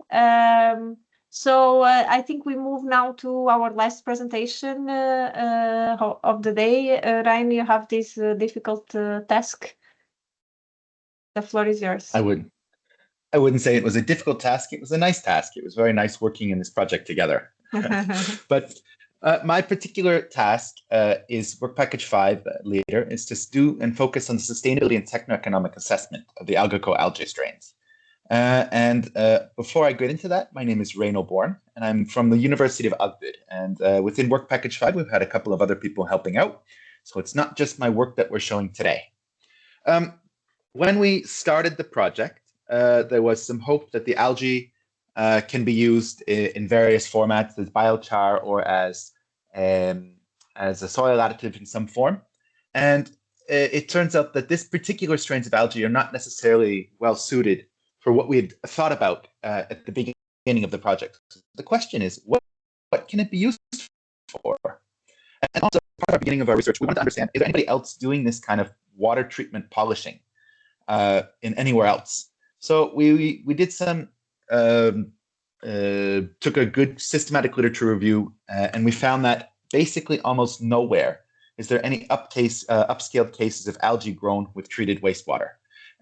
So I think we move now to our last presentation of the day. Ryan, you have this difficult task. The floor is yours. I wouldn't say it was a difficult task. It was a nice task. It was very nice working in this project together. But my particular task is work package 5 later, is to do and focus on the sustainability and techno-economic assessment of the ALGECO algae strains. Before I get into that, my name is Reino Born, and I'm from the University of Agder. And within work package 5, we've had a couple of other people helping out. So it's not just my work that we're showing today. When we started the project, there was some hope that the algae can be used in various formats as biochar or as a soil additive in some form. And it turns out that this particular strains of algae are not necessarily well suited for what we had thought about at the beginning of the project. The question is, what can it be used for? And also, part of the beginning of our research, we want to understand, is there anybody else doing this kind of water treatment polishing in anywhere else? So we did some, took a good systematic literature review, and we found that basically almost nowhere is there any upscaled cases of algae grown with treated wastewater.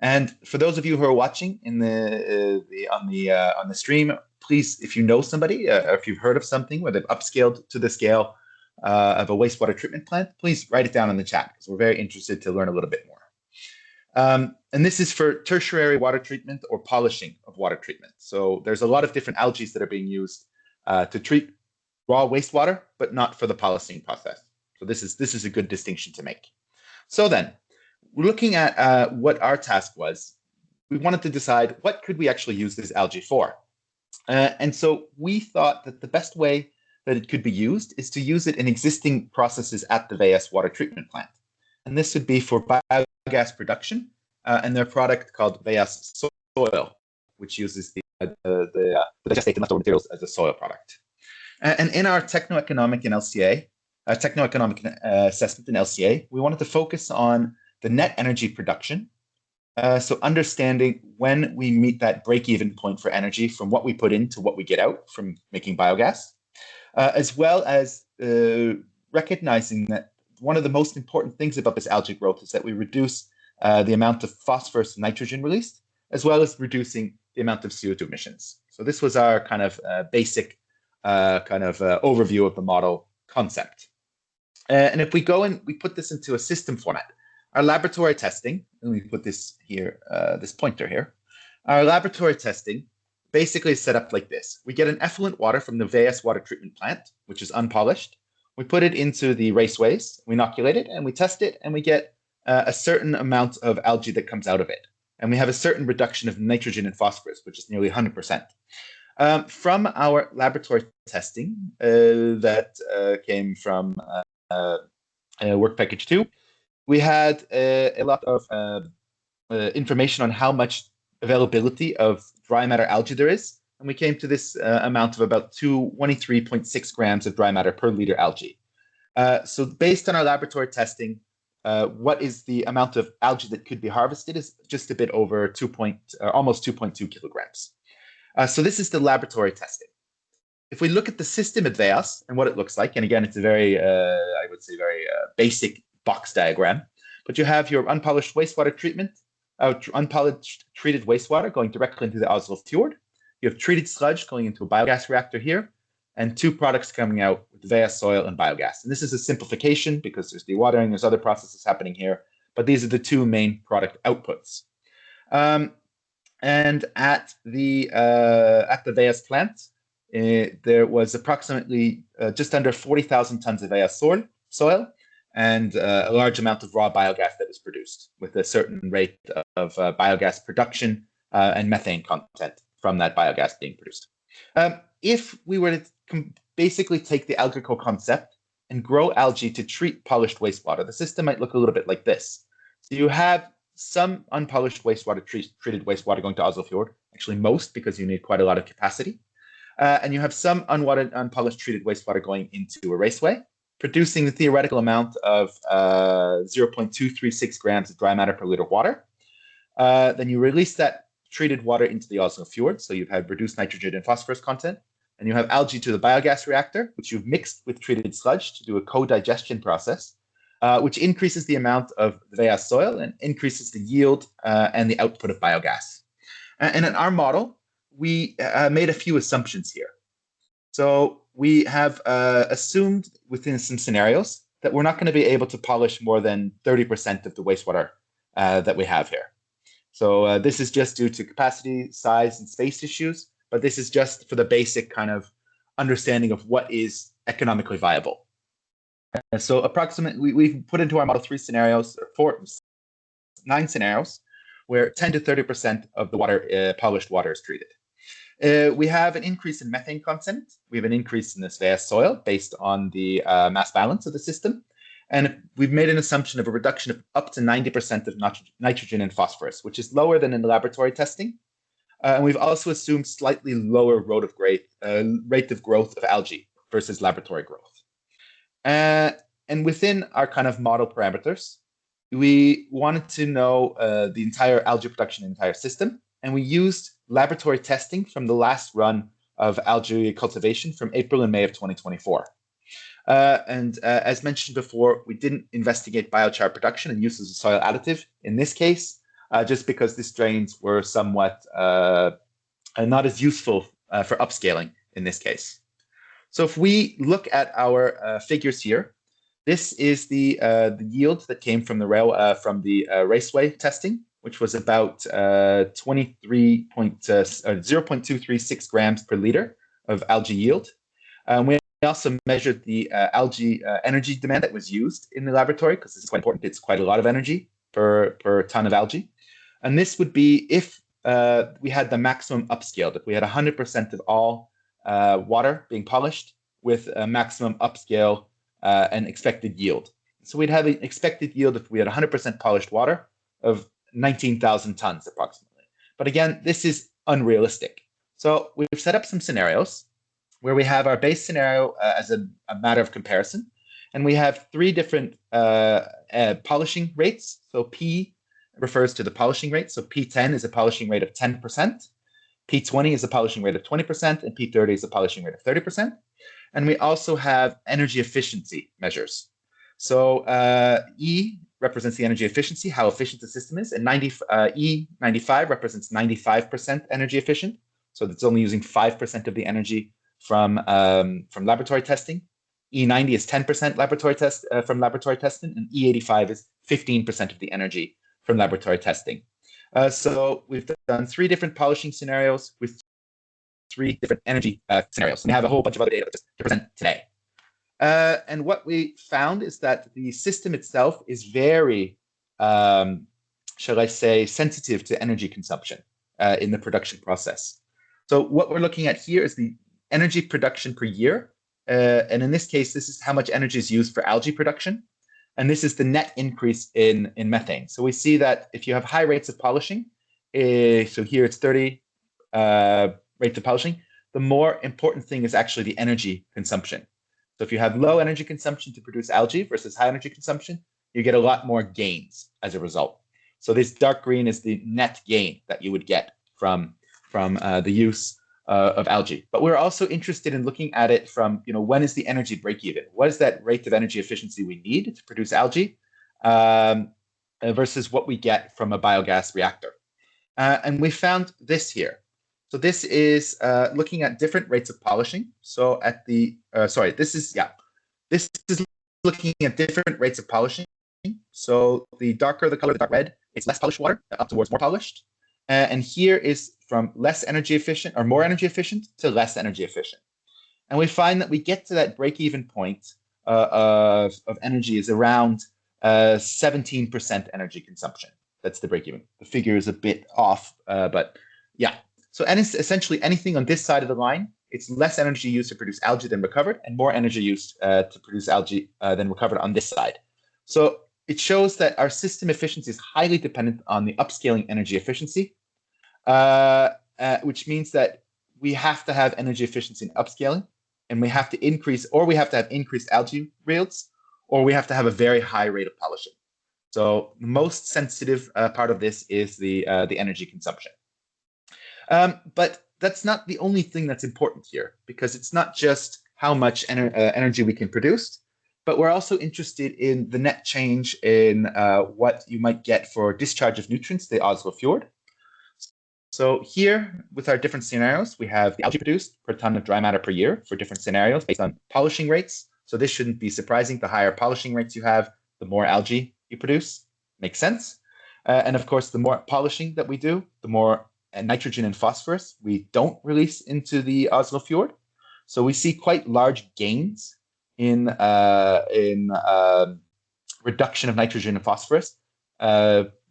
And for those of you who are watching on the stream, please, if you know somebody, or if you've heard of something where they've upscaled to the scale of a wastewater treatment plant, please write it down in the chat, because we're very interested to learn a little bit more. And this is for tertiary water treatment or polishing of water treatment. So there's a lot of different algae that are being used to treat raw wastewater, but not for the polishing process. So this is a good distinction to make. So then, looking at what our task was, we wanted to decide what could we actually use this algae for. And so we thought that the best way that it could be used is to use it in existing processes at the Veas water treatment plant. And this would be for biogas production and their product called Veas soil, which uses the digestate and leftover materials as a soil product. And in our techno-economic and LCA, techno-economic assessment in LCA, we wanted to focus on the net energy production. So understanding when we meet that break-even point for energy from what we put in to what we get out from making biogas, as well as recognizing that one of the most important things about this algae growth is that we reduce the amount of phosphorus and nitrogen released, as well as reducing the amount of CO2 emissions. So this was our kind of basic overview of the model concept. And if we go and we put this into a system format, our laboratory testing, and we put this here, this pointer here, our laboratory testing basically is set up like this. We get an effluent water from the Veas water treatment plant, which is unpolished. We put it into the raceways, we inoculate it, and we test it, and we get a certain amount of algae that comes out of it. And we have a certain reduction of nitrogen and phosphorus, which is nearly 100%. From our laboratory testing that came from work package 2, we had a lot of information on how much availability of dry matter algae there is. And we came to this amount of about 23.6 grams of dry matter per liter algae. So based on our laboratory testing, what is the amount of algae that could be harvested is just a bit over almost 2.2 kilograms. So this is the laboratory testing. If we look at the system at Veas and what it looks like, and again, it's a very, I would say, very basic box diagram, but you have your unpolished wastewater treatment, unpolished treated wastewater going directly into the Oslo fjord. You have treated sludge going into a biogas reactor here. and 2 products coming out with Veas soil and biogas. And this is a simplification because there's dewatering, there's other processes happening here, but these are the 2 main product outputs. And at the Veas plant, there was approximately just under 40,000 tons of Veas soil and a large amount of raw biogas that was produced with a certain rate of biogas production and methane content from that biogas being produced. If we were to basically take the ALGECO concept and grow algae to treat polished wastewater, the system might look a little bit like this. So you have some unpolished wastewater, treated wastewater going to Oslo Fjord, actually most, because you need quite a lot of capacity. And you have some unpolished treated wastewater going into a raceway, producing the theoretical amount of 0.236 grams of dry matter per liter water. Then you release that treated water into the Oslo Fjord, so you've had reduced nitrogen and phosphorus content, and you have algae to the biogas reactor, which you've mixed with treated sludge to do a co-digestion process, which increases the amount of the Veas soil and increases the yield and the output of biogas. And in our model, we made a few assumptions here. So we have assumed within some scenarios that we're not going to be able to polish more than 30% of the wastewater that we have here. So this is just due to capacity, size, and space issues, but this is just for the basic kind of understanding of what is economically viable. So approximately, we've put into our model 9 scenarios, where 10 to 30% of the water, polished water is treated. We have an increase in methane content. We have an increase in this Veas soil based on the mass balance of the system. And we've made an assumption of a reduction of up to 90% of nitrogen and phosphorus, which is lower than in the laboratory testing. And we've also assumed slightly lower rate of growth of algae versus laboratory growth. And within our kind of model parameters, we wanted to know the entire algae production in the entire system. And we used laboratory testing from the last run of algae cultivation from April and May of 2024. As mentioned before, we didn't investigate biochar production and use as a soil additive in this case, just because the strains were somewhat not as useful for upscaling in this case. So if we look at our figures here, this is the yield that came from the raceway testing, which was about 0.236 grams per liter of algae yield. We also measured the algae energy demand that was used in the laboratory, because it's quite important. It's quite a lot of energy per ton of algae. And this would be if we had the maximum upscaled, if we had 100% of all water being polished with a maximum upscale and expected yield. So we'd have an expected yield if we had 100% polished water of 19,000 tons approximately. But again, this is unrealistic. So we've set up some scenarios where we have our base scenario as a matter of comparison. And we have 3 different polishing rates. So P refers to the polishing rate. So P10 is a polishing rate of 10%. P20 is a polishing rate of 20%. And P30 is a polishing rate of 30%. And we also have energy efficiency measures. So E represents the energy efficiency, how efficient the system is. And E95 represents 95% energy efficient. So it's only using 5% of the energy from laboratory testing. E90 is 10% from laboratory testing, and E85 is 15% of the energy from laboratory testing. So we've done 3 different polishing scenarios with 3 different energy scenarios. And we have a whole bunch of other data to present today. And what we found is that the system itself is very, shall I say, sensitive to energy consumption in the production process. So what we're looking at here is the energy production per year. And in this case, this is how much energy is used for algae production. And this is the net increase in methane. So we see that if you have high rates of polishing, so here it's 30 rates of polishing, the more important thing is actually the energy consumption. So if you have low energy consumption to produce algae versus high energy consumption, you get a lot more gains as a result. So this dark green is the net gain that you would get from the use of algae. But we're also interested in looking at it from, when is the energy break even? What is that rate of energy efficiency we need to produce algae versus what we get from a biogas reactor? And we found this here. So this is looking at different rates of polishing. So at the, this is looking at different rates of polishing. So the darker the color, the dark red, it's less polished water, up towards more polished. And here is from less energy efficient or more energy efficient to less energy efficient. And we find that we get to that break-even point of energy is around 17% energy consumption. That's the break-even. The figure is a bit off, but yeah. So essentially anything on this side of the line, it's less energy used to produce algae than recovered, and more energy used to produce algae than recovered on this side. So it shows that our system efficiency is highly dependent on the upscaling energy efficiency, which means that we have to have energy efficiency in upscaling, and we have to increase, or we have to have increased algae yields, or we have to have a very high rate of polishing. So the most sensitive part of this is the energy consumption. But that's not the only thing that's important here, because it's not just how much energy we can produce, but we're also interested in the net change in what you might get for discharge of nutrients to the Oslo Fjord. So here, with our different scenarios, we have the algae produced per ton of dry matter per year for different scenarios based on polishing rates. So this shouldn't be surprising. The higher polishing rates you have, the more algae you produce. Makes sense. And of course, the more polishing that we do, the more nitrogen and phosphorus we don't release into the Oslo Fjord. So we see quite large gains in reduction of nitrogen and phosphorus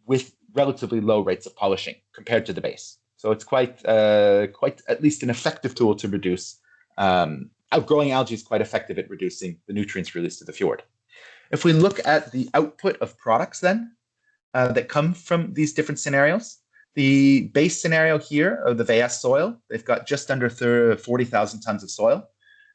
with relatively low rates of polishing compared to the base. So it's quite at least an effective tool to reduce. Outgrowing algae is quite effective at reducing the nutrients released to the fjord. If we look at the output of products then that come from these different scenarios, the base scenario here of the Veas soil, they've got just under 40,000 tons of soil.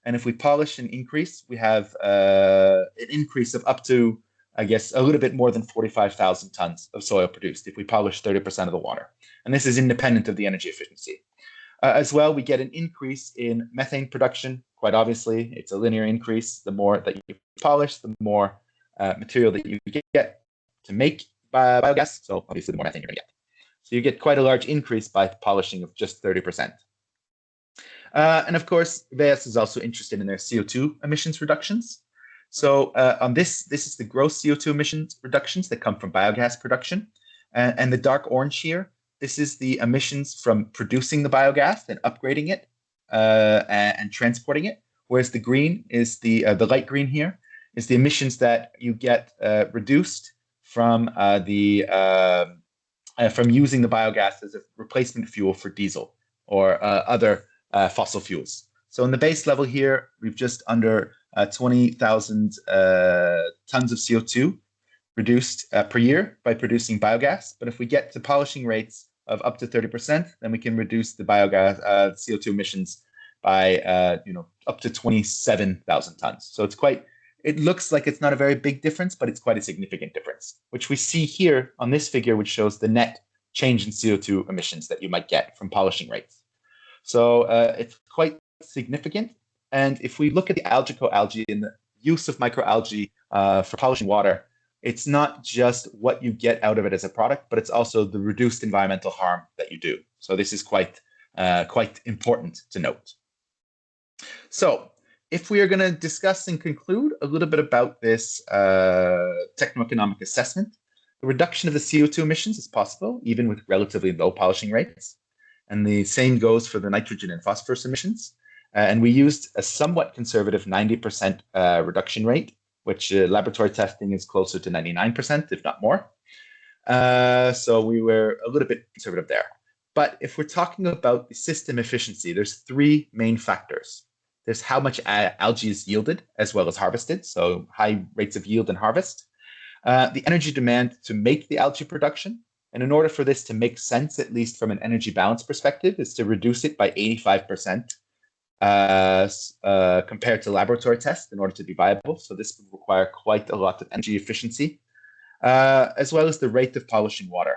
And if we polish and increase, we have an increase of up to, I guess, a little bit more than 45,000 tons of soil produced if we polish 30% of the water. And this is independent of the energy efficiency. As well, we get an increase in methane production. Quite obviously, it's a linear increase. The more that you polish, the more material that you get to make biogas. So obviously, the more methane you're going to get. So you get quite a large increase by polishing of just 30%. And of course, Veas is also interested in their CO2 emissions reductions. So on this is the gross CO2 emissions reductions that come from biogas production. And the dark orange here, this is the emissions from producing the biogas and upgrading it and transporting it. Whereas the green is the light green here is the emissions that you get reduced from from using the biogas as a replacement fuel for diesel or other fossil fuels. So in the base level here, we've just under 20,000 tons of CO2 reduced per year by producing biogas. But if we get to polishing rates of up to 30%, then we can reduce the biogas CO2 emissions by up to 27,000 tons. So it's quite. It looks like it's not a very big difference, but it's quite a significant difference, which we see here on this figure, which shows the net change in CO2 emissions that you might get from polishing rates. So it's quite significant. And if we look at the ALGECO algae and the use of microalgae for polishing water, it's not just what you get out of it as a product, but it's also the reduced environmental harm that you do. So this is quite important to note. So if we are going to discuss and conclude a little bit about this techno-economic assessment, the reduction of the CO2 emissions is possible, even with relatively low polishing rates. And the same goes for the nitrogen and phosphorus emissions. And we used a somewhat conservative 90% reduction rate, which laboratory testing is closer to 99%, if not more. So we were a little bit conservative there. But if we're talking about the system efficiency, there's three main factors. There's how much algae is yielded as well as harvested, so high rates of yield and harvest. The energy demand to make the algae production. And in order for this to make sense, at least from an energy balance perspective, is to reduce it by 85% compared to laboratory tests in order to be viable. So this would require quite a lot of energy efficiency, as well as the rate of polishing water.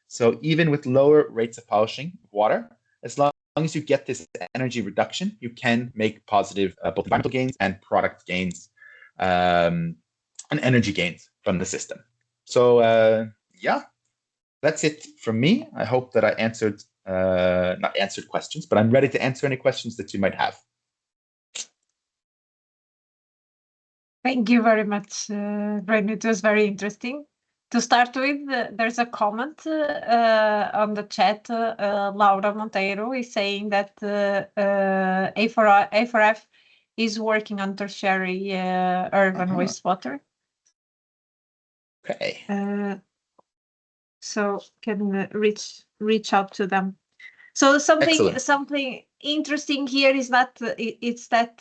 So even with lower rates of polishing of water, as long as you get this energy reduction, you can make positive both environmental gains and product gains and energy gains from the system. So yeah, that's it from me. I hope that I answered not answered questions, but I'm ready to answer any questions that you might have. Thank you very much, Bryn. It was very interesting. To start with, there's a comment on the chat. Laura Monteiro is saying that A4F is working on tertiary urban wastewater. Okay. So can reach out to them. So something interesting here is that it's that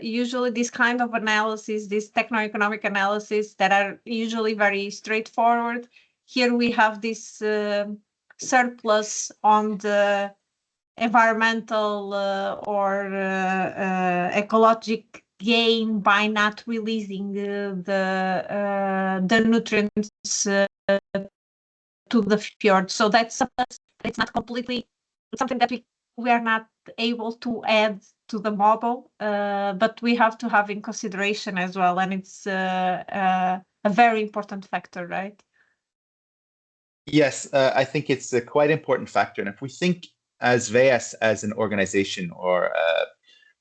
usually this kind of analysis, this techno-economic analysis that are usually very straightforward. Here we have this surplus on the environmental or ecologic gain by not releasing the nutrients to the fjord. So that's it's not completely something that we are not able to add to the model, but we have to have in consideration as well, and it's a very important factor, right? Yes, I think it's a quite important factor. And if we think as Veas as an organization, or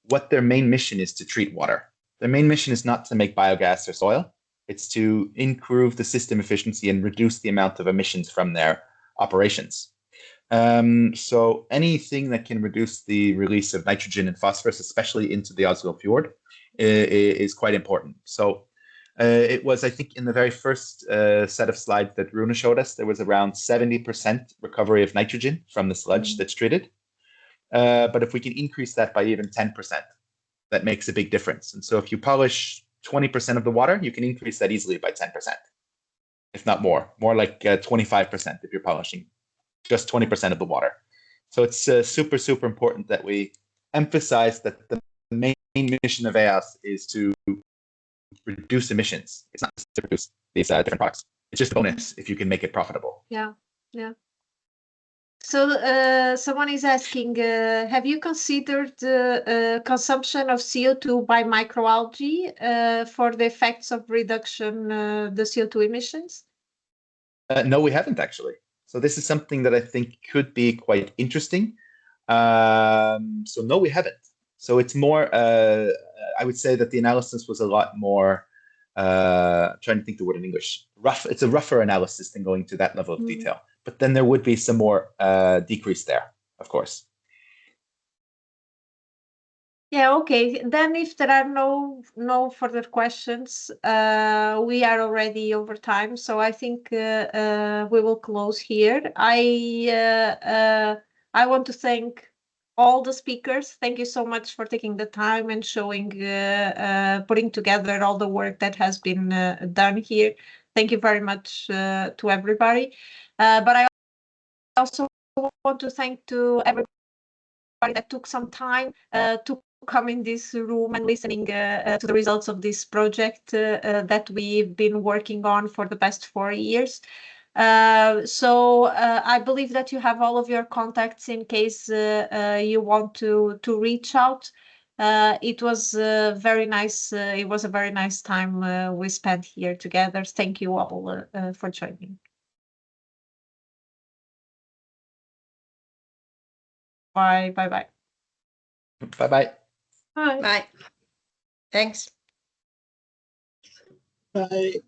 what their main mission is to treat water, their main mission is not to make biogas or soil. It's to improve the system efficiency and reduce the amount of emissions from their operations. So anything that can reduce the release of nitrogen and phosphorus, especially into the Oslo fjord, is quite important. So it was, I think, in the very first set of slides that Rune showed us, there was around 70% recovery of nitrogen from the sludge that's treated. But if we can increase that by even 10%, that makes a big difference. And so if you polish 20% of the water, you can increase that easily by 10%, if not more like 25% if you're polishing just 20% of the water. So it's super, super important that we emphasize that the main mission of Veas is to reduce emissions. It's not to produce these different products. It's just a bonus if you can make it profitable. Yeah. So someone is asking, have you considered consumption of CO2 by microalgae for the effects of reduction the CO2 emissions? No, we haven't actually. So this is something that I think could be quite interesting. So no, we haven't. So it's more, I would say that the analysis was a lot more, trying to think the word in English, rough. It's a rougher analysis than going to that level of detail. But then there would be some more decrease there, of course. Yeah, okay. Then if there are no further questions, we are already over time, so I think we will close here. I want to thank all the speakers. Thank you so much for taking the time and showing, putting together all the work that has been done here. Thank you very much to everybody. But I also want to thank to everybody that took some time to come in this room and listening to the results of this project that we've been working on for the past 4 years. So I believe that you have all of your contacts in case you want to reach out. It was very nice. It was a very nice time we spent here together. Thank you all for joining. Bye. Bye-bye. Bye. Bye. Thanks. Bye.